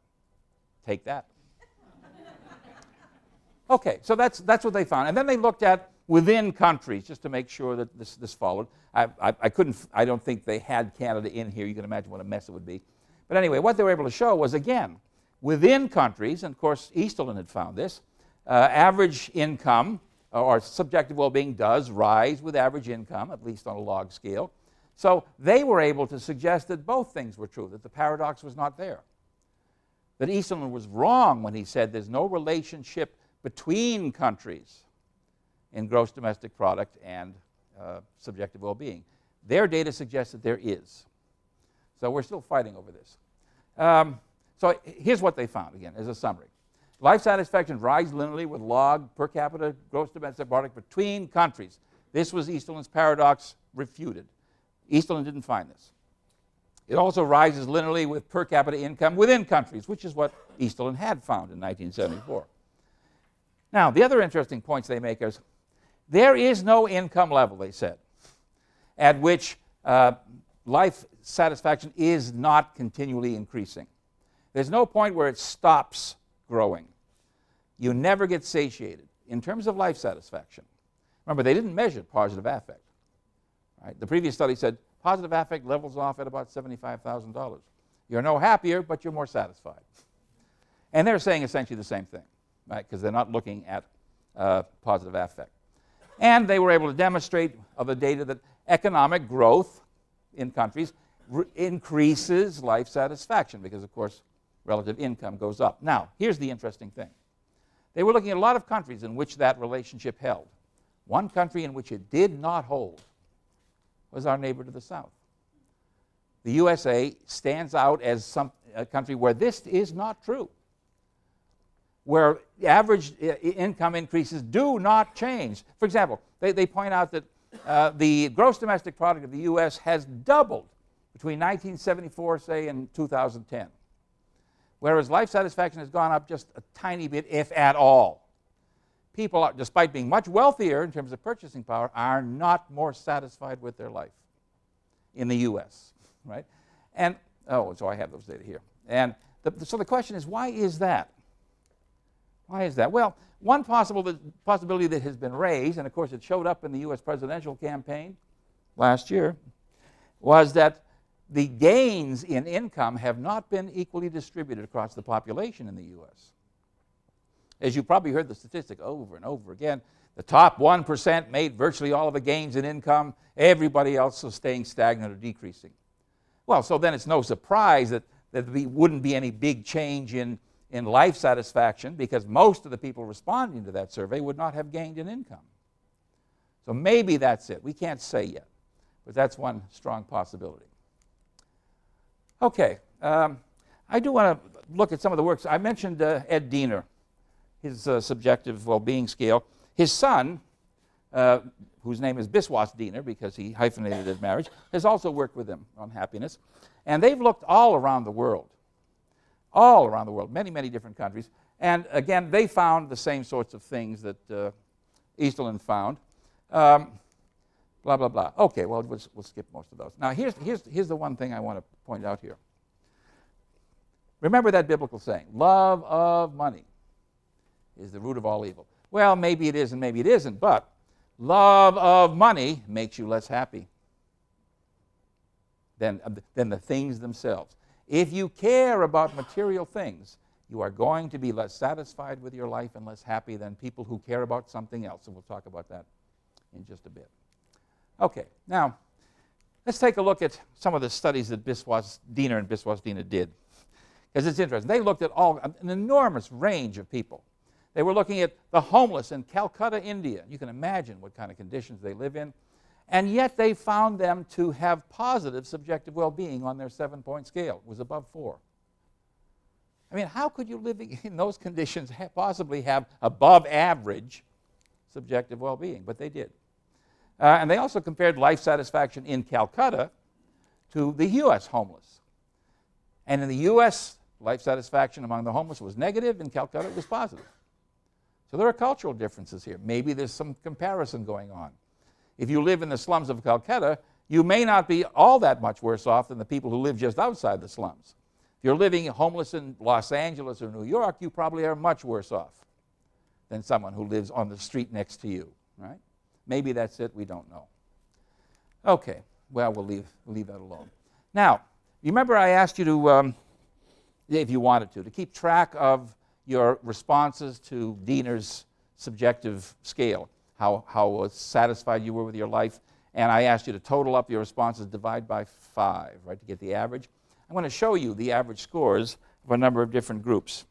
Take that. Okay, so that's what they found. And then they looked at within countries just to make sure that this followed. I don't think they had Canada in here. You can imagine what a mess it would be. But anyway, what they were able to show was, again, within countries, and of course Easterlin had found this, average income or subjective well-being does rise with average income, at least on a log scale. So they were able to suggest that both things were true, that the paradox was not there. That Easterlin was wrong when he said there's no relationship between countries in gross domestic product and subjective well-being. Their data suggests that there is. So we're still fighting over this. So here's what they found, again, as a summary. Life satisfaction rises linearly with log per capita gross domestic product between countries. This was Easterlin's paradox refuted. Easterlin didn't find this. It also rises linearly with per capita income within countries, which is what Easterlin had found in 1974. Now, the other interesting points they make is there is no income level, they said, at which life satisfaction is not continually increasing. There's no point where it stops growing. You never get satiated in terms of life satisfaction. Remember, they didn't measure positive affect. Right? The previous study said positive affect levels off at about $75,000. You're no happier, but you're more satisfied. And they're saying essentially the same thing, right? Because they're not looking at positive affect. And they were able to demonstrate of the data that economic growth in countries increases life satisfaction because, of course, relative income goes up. Now, here's the interesting thing. They were looking at a lot of countries in which that relationship held. One country in which it did not hold was our neighbor to the south. The USA stands out as a country where this is not true, where average income increases do not change. For example, they point out that the gross domestic product of the US has doubled between 1974, say, and 2010, whereas life satisfaction has gone up just a tiny bit, if at all. People, are, despite being much wealthier in terms of purchasing power, are not more satisfied with their life in the US, right? And, oh, so I have those data here. And so the question is, why is that? Why is that? Well, one possibility that has been raised, and of course it showed up in the US presidential campaign last year, was that the gains in income have not been equally distributed across the population in the US. As you probably heard the statistic over and over again, the top 1% made virtually all of the gains in income. Everybody else was staying stagnant or decreasing. Well, so then it's no surprise that there wouldn't be any big change in life satisfaction because most of the people responding to that survey would not have gained in income. So maybe that's it. We can't say yet, but that's one strong possibility. Okay, I do want to look at some of the works. I mentioned Ed Diener, his subjective well-being scale. His son, whose name is Biswas Diener because he hyphenated his marriage, has also worked with him on happiness. And they've looked all around the world, many, many different countries. And again, they found the same sorts of things that Easterlin found. Blah, blah, blah. Okay, well, we'll skip most of those. Now, here's the one thing I want to point out here. Remember that biblical saying, love of money is the root of all evil. Well, maybe it is and maybe it isn't, but love of money makes you less happy than the things themselves. If you care about material things, you are going to be less satisfied with your life and less happy than people who care about something else, and we'll talk about that in just a bit. Okay, now, let's take a look at some of the studies that Diener and Biswas Diener did, because it's interesting. They looked at an enormous range of people. They were looking at the homeless in Calcutta, India. You can imagine what kind of conditions they live in. And yet they found them to have positive subjective well-being on their 7-point scale. It was above 4. I mean, how could you live in those conditions possibly have above average subjective well-being? But they did. And they also compared life satisfaction in Calcutta to the U.S. homeless. And in the U.S., life satisfaction among the homeless was negative. In Calcutta, it was positive. So there are cultural differences here. Maybe there's some comparison going on. If you live in the slums of Calcutta, you may not be all that much worse off than the people who live just outside the slums. If you're living homeless in Los Angeles or New York, you probably are much worse off than someone who lives on the street next to you, right? Maybe that's it. We don't know. Okay, well, we'll leave that alone. Now, you remember I asked you to, if you wanted to keep track of your responses to Diener's subjective scale, how satisfied you were with your life. And I asked you to total up your responses, divide by 5, right, to get the average. I'm going to show you the average scores of a number of different groups.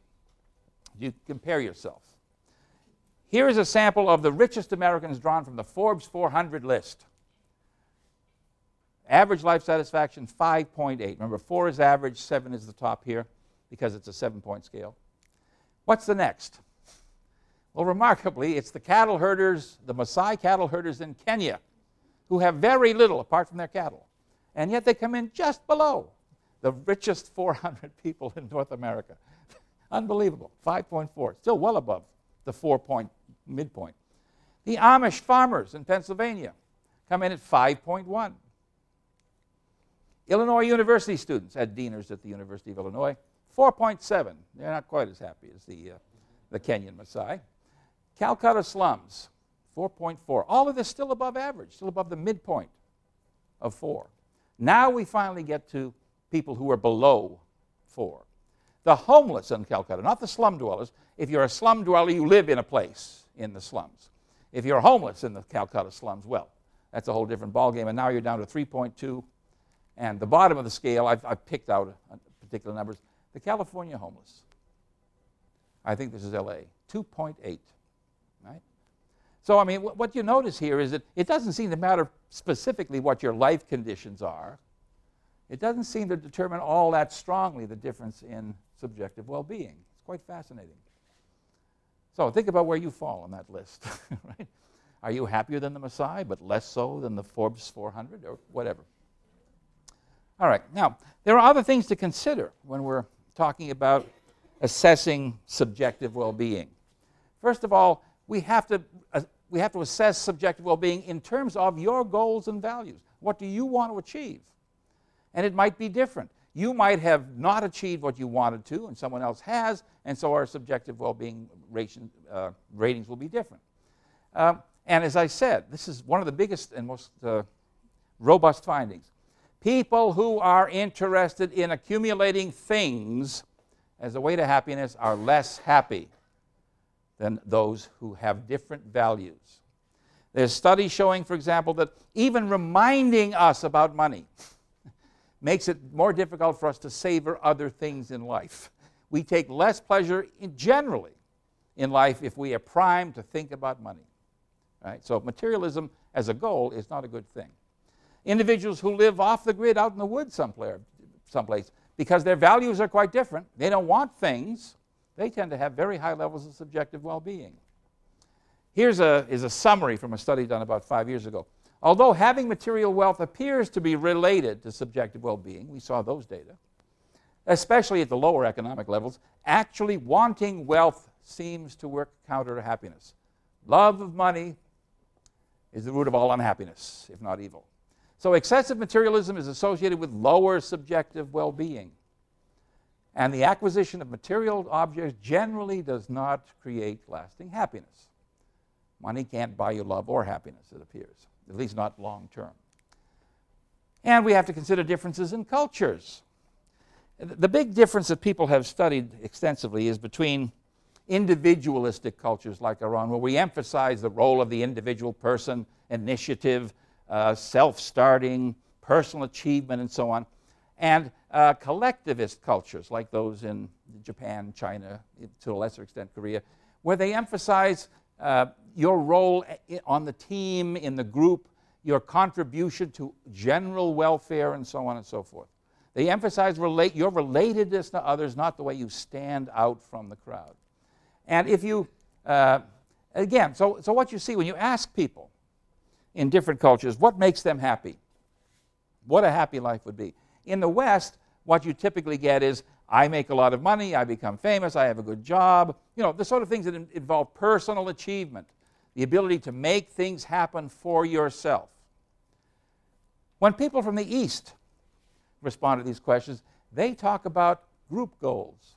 You compare yourself. Here is a sample of the richest Americans drawn from the Forbes 400 list. Average life satisfaction, 5.8. Remember, 4 is average, 7 is the top here, because it's a 7-point scale. What's the next? Well, remarkably, it's the cattle herders, the Maasai cattle herders in Kenya, who have very little apart from their cattle. And yet they come in just below the richest 400 people in North America. Unbelievable, 5.4, still well above the 4-point midpoint. The Amish farmers in Pennsylvania come in at 5.1. Illinois University students at Dieners at the University of Illinois, 4.7. They're not quite as happy as the Kenyan Maasai. Calcutta slums, 4.4. All of this still above average, still above the midpoint of 4. Now we finally get to people who are below 4. The homeless in Calcutta, not the slum dwellers. If you're a slum dweller, you live in a place in the slums. If you're homeless in the Calcutta slums, well, that's a whole different ballgame, and now you're down to 3.2. And the bottom of the scale, I've picked out particular numbers. The California homeless, I think this is LA, 2.8, right? So, I mean, what you notice here is that it doesn't seem to matter specifically what your life conditions are. It doesn't seem to determine all that strongly the difference in subjective well-being. It's quite fascinating. So think about where you fall on that list, right? Are you happier than the Maasai, but less so than the Forbes 400 or whatever? All right, now, there are other things to consider when we're talking about assessing subjective well-being. First of all, we have to assess subjective well-being in terms of your goals and values. What do you want to achieve? And it might be different. You might have not achieved what you wanted to, and someone else has, and so our subjective well-being ratings will be different. And as I said, this is one of the biggest and most robust findings. People who are interested in accumulating things as a way to happiness are less happy than those who have different values. There's studies showing, for example, that even reminding us about money makes it more difficult for us to savor other things in life. We take less pleasure generally in life if we are primed to think about money. Right? So materialism as a goal is not a good thing. Individuals who live off the grid out in the woods someplace, because their values are quite different, they don't want things, they tend to have very high levels of subjective well-being. Here's a summary from a study done about 5 years ago. Although having material wealth appears to be related to subjective well-being, we saw those data, especially at the lower economic levels, actually wanting wealth seems to work counter to happiness. Love of money is the root of all unhappiness, if not evil. So excessive materialism is associated with lower subjective well-being. And the acquisition of material objects generally does not create lasting happiness. Money can't buy you love or happiness, it appears, at least not long term. And we have to consider differences in cultures. The big difference that people have studied extensively is between individualistic cultures like Iran, where we emphasize the role of the individual person, initiative, self-starting, personal achievement, and so on, and collectivist cultures like those in Japan, China, to a lesser extent Korea, where they emphasize your role on the team, in the group, your contribution to general welfare, and so on and so forth. They emphasize your relatedness to others, not the way you stand out from the crowd. And if you, again, so what you see when you ask people in different cultures what makes them happy, what a happy life would be. In the West, what you typically get is, I make a lot of money, I become famous, I have a good job, you know, the sort of things that involve personal achievement, the ability to make things happen for yourself. When people from the East respond to these questions, they talk about group goals.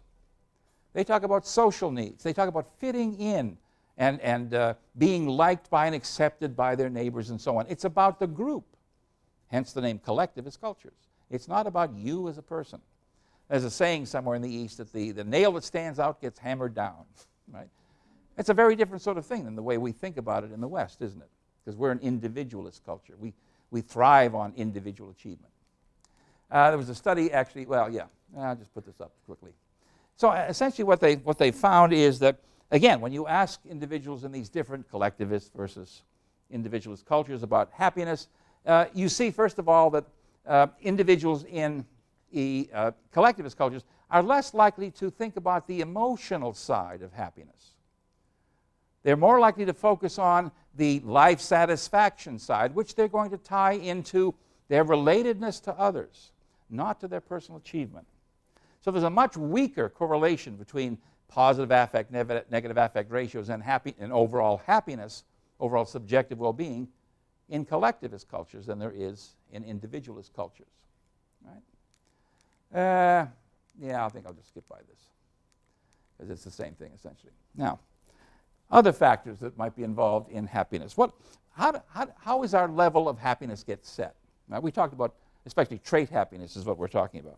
They talk about social needs. They talk about fitting in and being liked by and accepted by their neighbors and so on. It's about the group, hence the name collectivist cultures. It's not about you as a person. There's a saying somewhere in the East that the nail that stands out gets hammered down, right? It's a very different sort of thing than the way we think about it in the West, isn't it? Because we're an individualist culture. we thrive on individual achievement. There was a study actually, I'll just put this up quickly. So essentially what they found is that, again, when you ask individuals in these different collectivist versus individualist cultures about happiness, you see, first of all, that individuals in collectivist cultures are less likely to think about the emotional side of happiness. They're more likely to focus on the life satisfaction side, which they're going to tie into their relatedness to others, not to their personal achievement. So there's a much weaker correlation between positive affect, negative affect ratios and overall happiness, overall subjective well-being in collectivist cultures than there is in individualist cultures. Right? I think I'll just skip by this because it's the same thing essentially. Now, other factors that might be involved in happiness. How is our level of happiness get set? Now, we talked about, especially trait happiness is what we're talking about.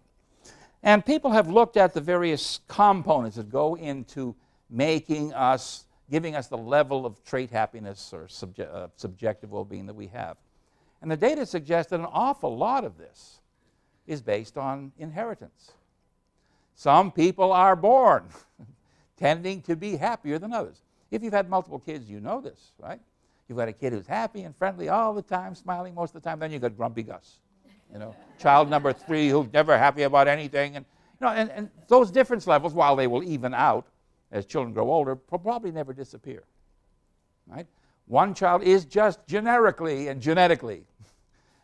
And people have looked at the various components that go into giving us the level of trait happiness or subjective well-being that we have. And the data suggests that an awful lot of this is based on inheritance. Some people are born tending to be happier than others. If you've had multiple kids, you know this, right? You've got a kid who's happy and friendly all the time, smiling most of the time, then you've got Grumpy Gus. Child number 3 who's never happy about anything. And those difference levels, while they will even out as children grow older, probably never disappear, right? One child is just generically and genetically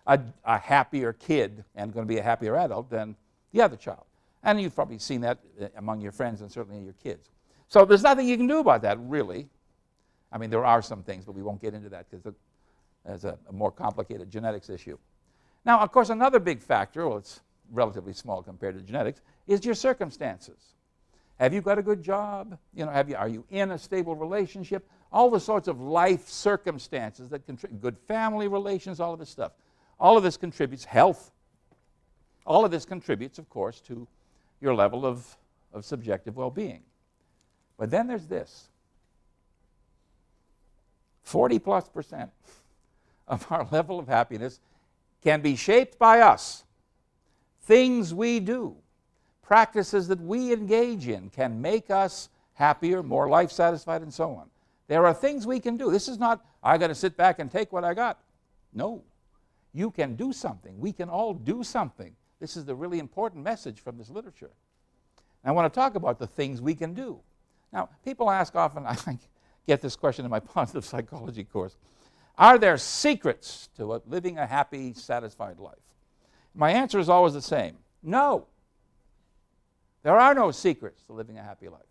a happier kid and going to be a happier adult than the other child. And you've probably seen that among your friends and certainly your kids. So there's nothing you can do about that, really. I mean, there are some things, but we won't get into that because it's a more complicated genetics issue. Now, of course, another big factor, well, it's relatively small compared to genetics, is your circumstances. Have you got a good job? Are you in a stable relationship? All the sorts of life circumstances that contribute, good family relations, all of this stuff. All of this contributes, health. All of this contributes, of course, to your level of subjective well-being. But then there's this. 40+% of our level of happiness can be shaped by us. Things we do, practices that we engage in can make us happier, more life satisfied, and so on. There are things we can do. This is not, I got to sit back and take what I got. No. You can do something. We can all do something. This is the really important message from this literature. I want to talk about the things we can do. Now, people ask often, I get this question in my positive psychology course, are there secrets to living a happy, satisfied life? My answer is always the same. No. There are no secrets to living a happy life.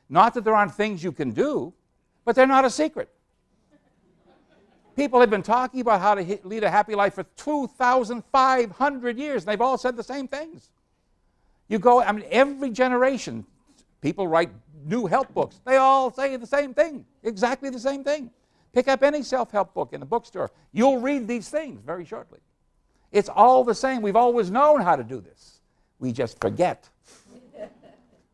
Not that there aren't things you can do, but they're not a secret. People have been talking about how to lead a happy life for 2,500 years, and they've all said the same things. Every generation, people write new help books. They all say the same thing, exactly the same thing. Pick up any self-help book in the bookstore. You'll read these things very shortly. It's all the same. We've always known how to do this. We just forget.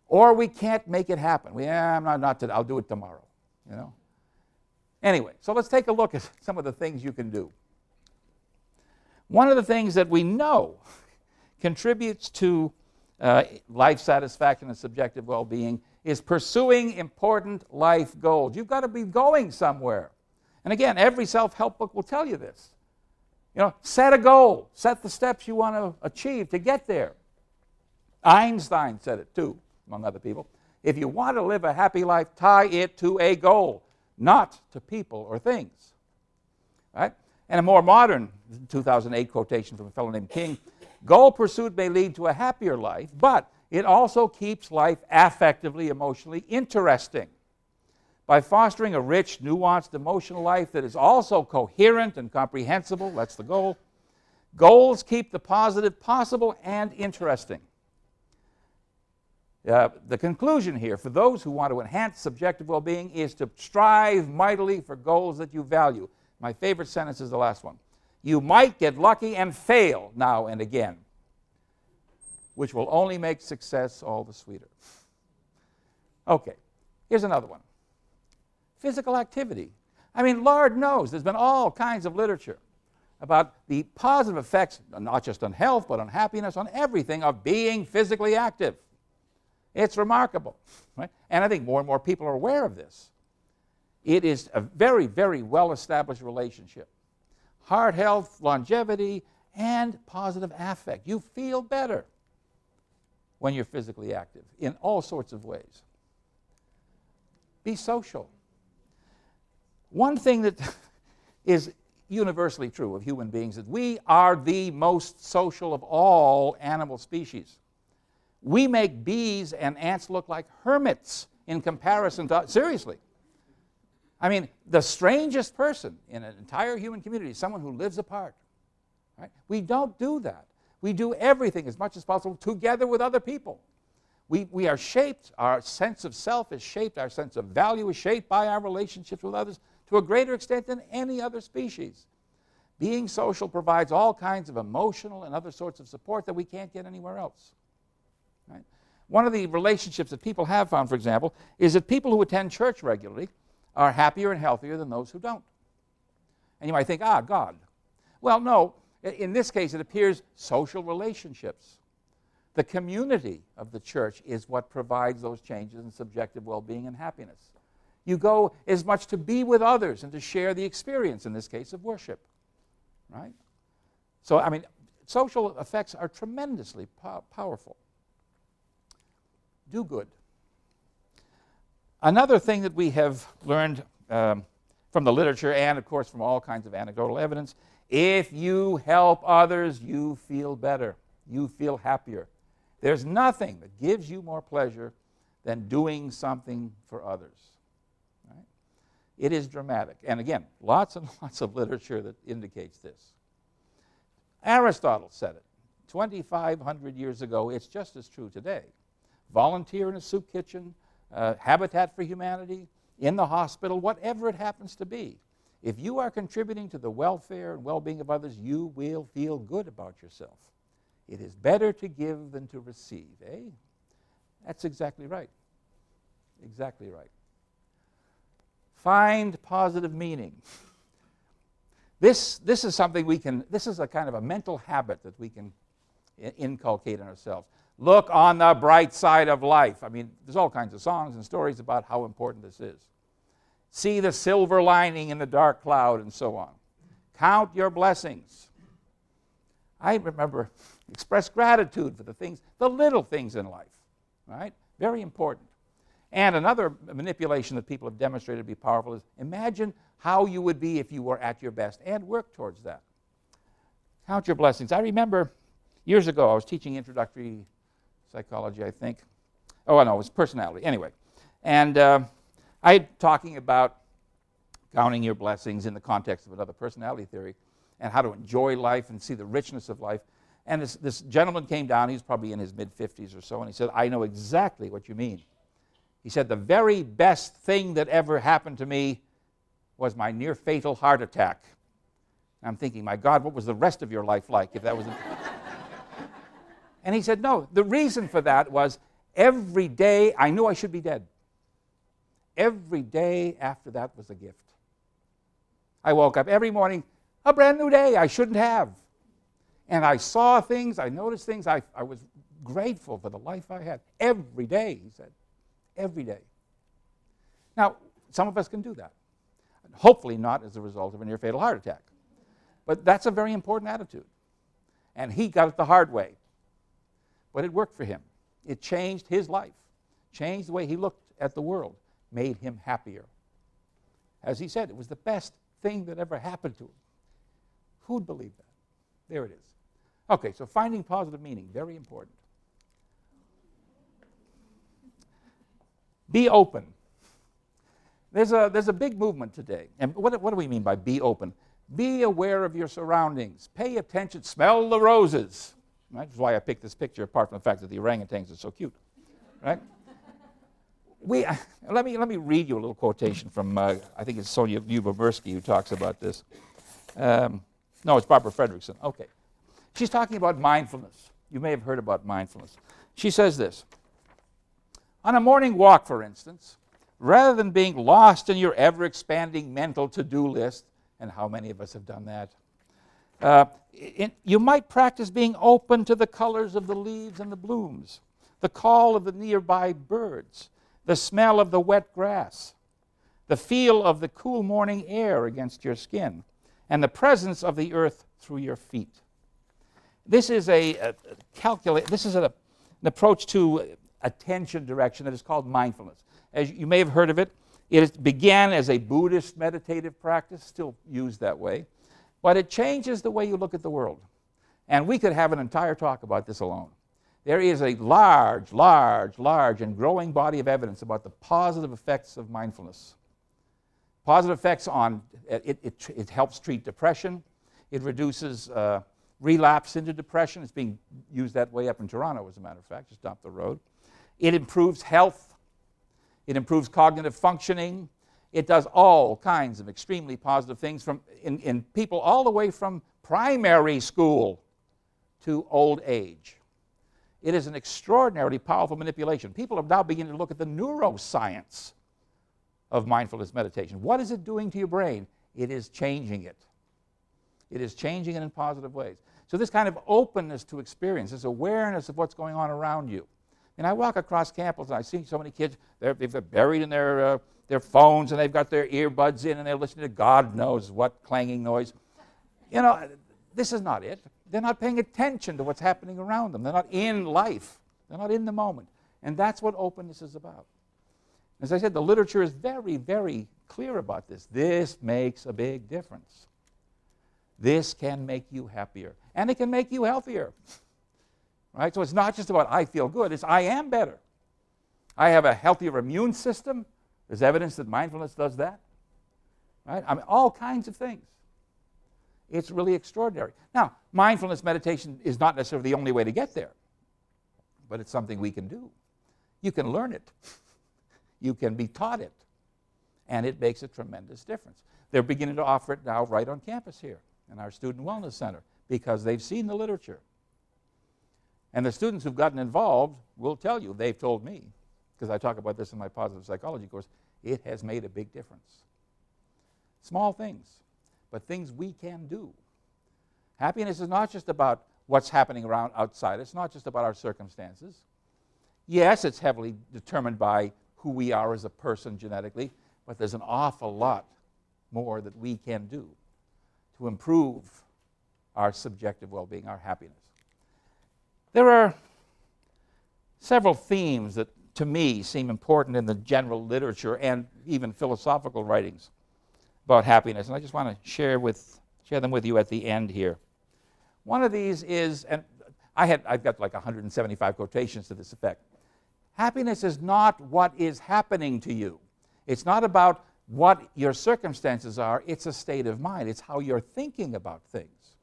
Or we can't make it happen. I'll do it tomorrow, Anyway, so let's take a look at some of the things you can do. One of the things that we know contributes to life satisfaction and subjective well-being is pursuing important life goals. You've got to be going somewhere. And again, every self-help book will tell you this. Set a goal. Set the steps you want to achieve to get there. Einstein said it too, among other people. If you want to live a happy life, tie it to a goal, not to people or things. Right? And a more modern 2008 quotation from a fellow named King, goal pursuit may lead to a happier life, but it also keeps life affectively, emotionally interesting. By fostering a rich, nuanced emotional life that is also coherent and comprehensible, that's the goal, goals keep the positive possible and interesting. The conclusion here, for those who want to enhance subjective well-being, is to strive mightily for goals that you value. My favorite sentence is the last one. You might get lucky and fail now and again, which will only make success all the sweeter. Okay, here's another one. Physical activity. Lord knows there's been all kinds of literature about the positive effects, not just on health, but on happiness, on everything, of being physically active. It's remarkable, right? And I think more and more people are aware of this. It is a very, very well-established relationship. Heart health, longevity, and positive affect. You feel better when you're physically active in all sorts of ways. Be social. One thing that is universally true of human beings is we are the most social of all animal species. We make bees and ants look like hermits in comparison to, seriously. I mean, the strangest person in an entire human community is someone who lives apart. Right? We don't do that. We do everything as much as possible together with other people. We are shaped, our sense of self is shaped, our sense of value is shaped by our relationships with others to a greater extent than any other species. Being social provides all kinds of emotional and other sorts of support that we can't get anywhere else. Right? One of the relationships that people have found, for example, is that people who attend church regularly are happier and healthier than those who don't. And you might think, God. Well, no. In this case, it appears social relationships. The community of the church is what provides those changes in subjective well-being and happiness. You go as much to be with others and to share the experience, in this case, of worship. Right? So, I mean, social effects are tremendously powerful. Do good. Another thing that we have learned from the literature and, of course, from all kinds of anecdotal evidence, if you help others, you feel better. You feel happier. There's nothing that gives you more pleasure than doing something for others. Right? It is dramatic. And again, lots and lots of literature that indicates this. Aristotle said it 2,500 years ago. It's just as true today. Volunteer in a soup kitchen, Habitat for Humanity, in the hospital, whatever it happens to be. If you are contributing to the welfare and well-being of others, you will feel good about yourself. It is better to give than to receive, eh? That's exactly right. Exactly right. Find positive meaning. This is something this is a kind of a mental habit that we can inculcate in ourselves. Look on the bright side of life. I mean, there's all kinds of songs and stories about how important this is. See the silver lining in the dark cloud and so on. Count your blessings. I remember express gratitude for the little things in life, right? Very important. And another manipulation that people have demonstrated to be powerful is imagine how you would be if you were at your best and work towards that. Count your blessings. I remember years ago I was teaching introductory psychology, I think. Oh, no, it was personality. Anyway, and I talking about counting your blessings in the context of another personality theory and how to enjoy life and see the richness of life. And this gentleman came down, he was probably in his mid-50s or so, and he said, I know exactly what you mean. He said, the very best thing that ever happened to me was my near-fatal heart attack. And I'm thinking, my God, what was the rest of your life like if that was... And he said, no, the reason for that was every day I knew I should be dead. Every day after that was a gift. I woke up every morning, a brand new day I shouldn't have. And I saw things, I noticed things, I was grateful for the life I had. Every day, he said. Every day. Now, some of us can do that. Hopefully not as a result of a near-fatal heart attack. But that's a very important attitude. And he got it the hard way. But it worked for him. It changed his life, changed the way he looked at the world, made him happier. As he said, it was the best thing that ever happened to him. Who'd believe that? There it is. Okay, so finding positive meaning, very important. Be open. There's a big movement today. And what do we mean by be open? Be aware of your surroundings. Pay attention. Smell the roses. Right? That's why I picked this picture, apart from the fact that the orangutans are so cute. Right? Let me read you a little quotation from, I think it's Sonia Lyubomirsky who talks about this. No, it's Barbara Fredrickson. Okay. She's talking about mindfulness. You may have heard about mindfulness. She says this. On a morning walk, for instance, rather than being lost in your ever-expanding mental to-do list, and how many of us have done that, You might practice being open to the colors of the leaves and the blooms, the call of the nearby birds, the smell of the wet grass, the feel of the cool morning air against your skin, and the presence of the earth through your feet. This is an approach to attention direction that is called mindfulness. As you may have heard of it, it began as a Buddhist meditative practice, still used that way, but it changes the way you look at the world. And we could have an entire talk about this alone. There is a large and growing body of evidence about the positive effects of mindfulness. Positive effects on, it helps treat depression. It reduces relapse into depression. It's being used that way up in Toronto, as a matter of fact, just up the road. It improves health. It improves cognitive functioning. It does all kinds of extremely positive things in people all the way from primary school to old age. It is an extraordinarily powerful manipulation. People are now beginning to look at the neuroscience of mindfulness meditation. What is it doing to your brain? It is changing it. It is changing it in positive ways. So this kind of openness to experience, this awareness of what's going on around you. And I walk across campus and I see so many kids, they're buried in their phones and they've got their earbuds in and they're listening to God knows what clanging noise. You know, this is not it. They're not paying attention to what's happening around them. They're not in life. They're not in the moment. And that's what openness is about. As I said, the literature is very, very clear about this. This makes a big difference. This can make you happier. And it can make you healthier. Right? So it's not just about I feel good. It's I am better. I have a healthier immune system. There's evidence that mindfulness does that. Right? I mean, all kinds of things. It's really extraordinary. Now, mindfulness meditation is not necessarily the only way to get there, but it's something we can do. You can learn it. You can be taught it. And it makes a tremendous difference. They're beginning to offer it now right on campus here in our Student Wellness Center because they've seen the literature. And the students who've gotten involved will tell you, they've told me, because I talk about this in my positive psychology course, it has made a big difference. Small things, but things we can do. Happiness is not just about what's happening around outside. It's not just about our circumstances. Yes, it's heavily determined by who we are as a person genetically, but there's an awful lot more that we can do to improve our subjective well-being, our happiness. There are several themes that, to me, seem important in the general literature and even philosophical writings about happiness, and I just want to share them with you at the end here. One of these is, and I've got like 175 quotations to this effect. Happiness is not what is happening to you. It's not about what your circumstances are. It's a state of mind. It's how you're thinking about things.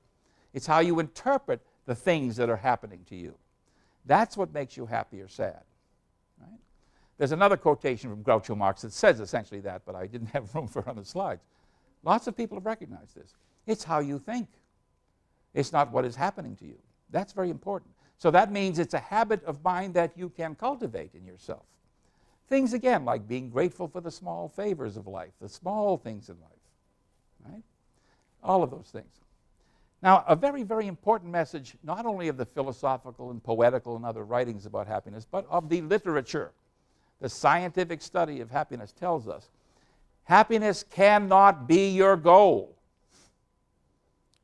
It's how you interpret the things that are happening to you. That's what makes you happy or sad. Right? There's another quotation from Groucho Marx that says essentially that, but I didn't have room for it on the slides. Lots of people have recognized this. It's how you think. It's not what is happening to you. That's very important. So that means it's a habit of mind that you can cultivate in yourself. Things, again, like being grateful for the small favors of life, the small things in life. Right? All of those things. Now, a very, very important message, not only of the philosophical and poetical and other writings about happiness, but of the literature. The scientific study of happiness tells us happiness cannot be your goal.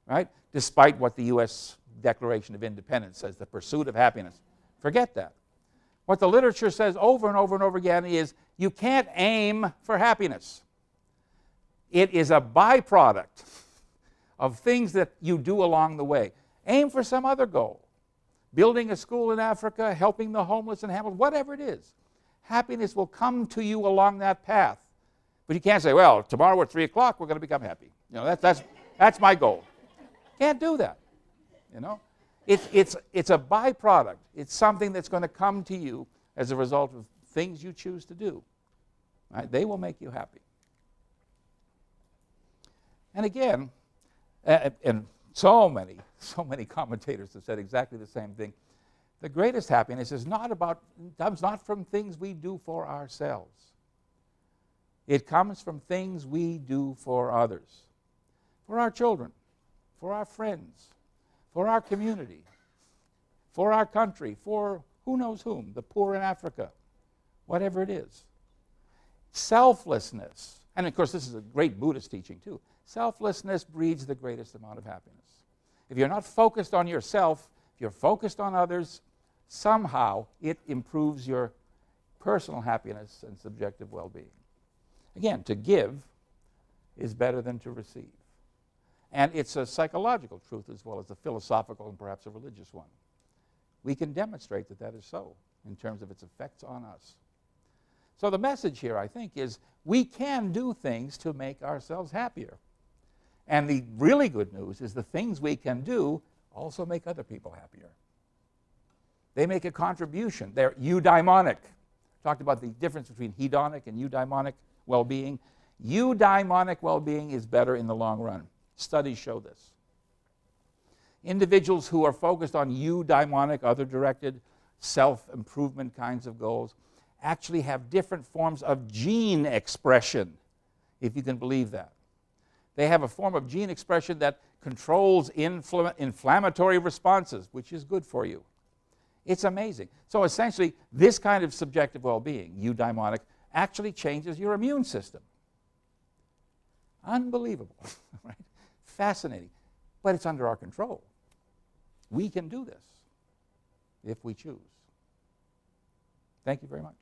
Right? Despite what the U.S. Declaration of Independence says, the pursuit of happiness. Forget that. What the literature says over and over and over again is you can't aim for happiness. It is a byproduct of things that you do along the way. Aim for some other goal. Building a school in Africa, helping the homeless in Hamilton, whatever it is. Happiness will come to you along that path. But you can't say, well, tomorrow at 3 o'clock we're going to become happy. You know, that's my goal. Can't do that. You know? It's a byproduct. It's something that's going to come to you as a result of things you choose to do. Right? They will make you happy. And again, and so many commentators have said exactly the same thing. The greatest happiness comes not from things we do for ourselves. It comes from things we do for others, for our children, for our friends, for our community, for our country, for who knows whom, the poor in Africa, whatever it is. Selflessness, and of course this is a great Buddhist teaching too, selflessness breeds the greatest amount of happiness. If you're not focused on yourself, if you're focused on others, somehow it improves your personal happiness and subjective well-being. Again, to give is better than to receive. And it's a psychological truth as well as a philosophical and perhaps a religious one. We can demonstrate that that is so in terms of its effects on us. So the message here, I think, is we can do things to make ourselves happier. And the really good news is the things we can do also make other people happier. They make a contribution. They're eudaimonic. Talked about the difference between hedonic and eudaimonic well-being. Eudaimonic well-being is better in the long run. Studies show this. Individuals who are focused on eudaimonic, other-directed, self-improvement kinds of goals actually have different forms of gene expression, if you can believe that. They have a form of gene expression that controls inflammatory responses, which is good for you. It's amazing. So essentially, this kind of subjective well-being, eudaimonic, actually changes your immune system. Unbelievable, right? Fascinating. But it's under our control. We can do this if we choose. Thank you very much.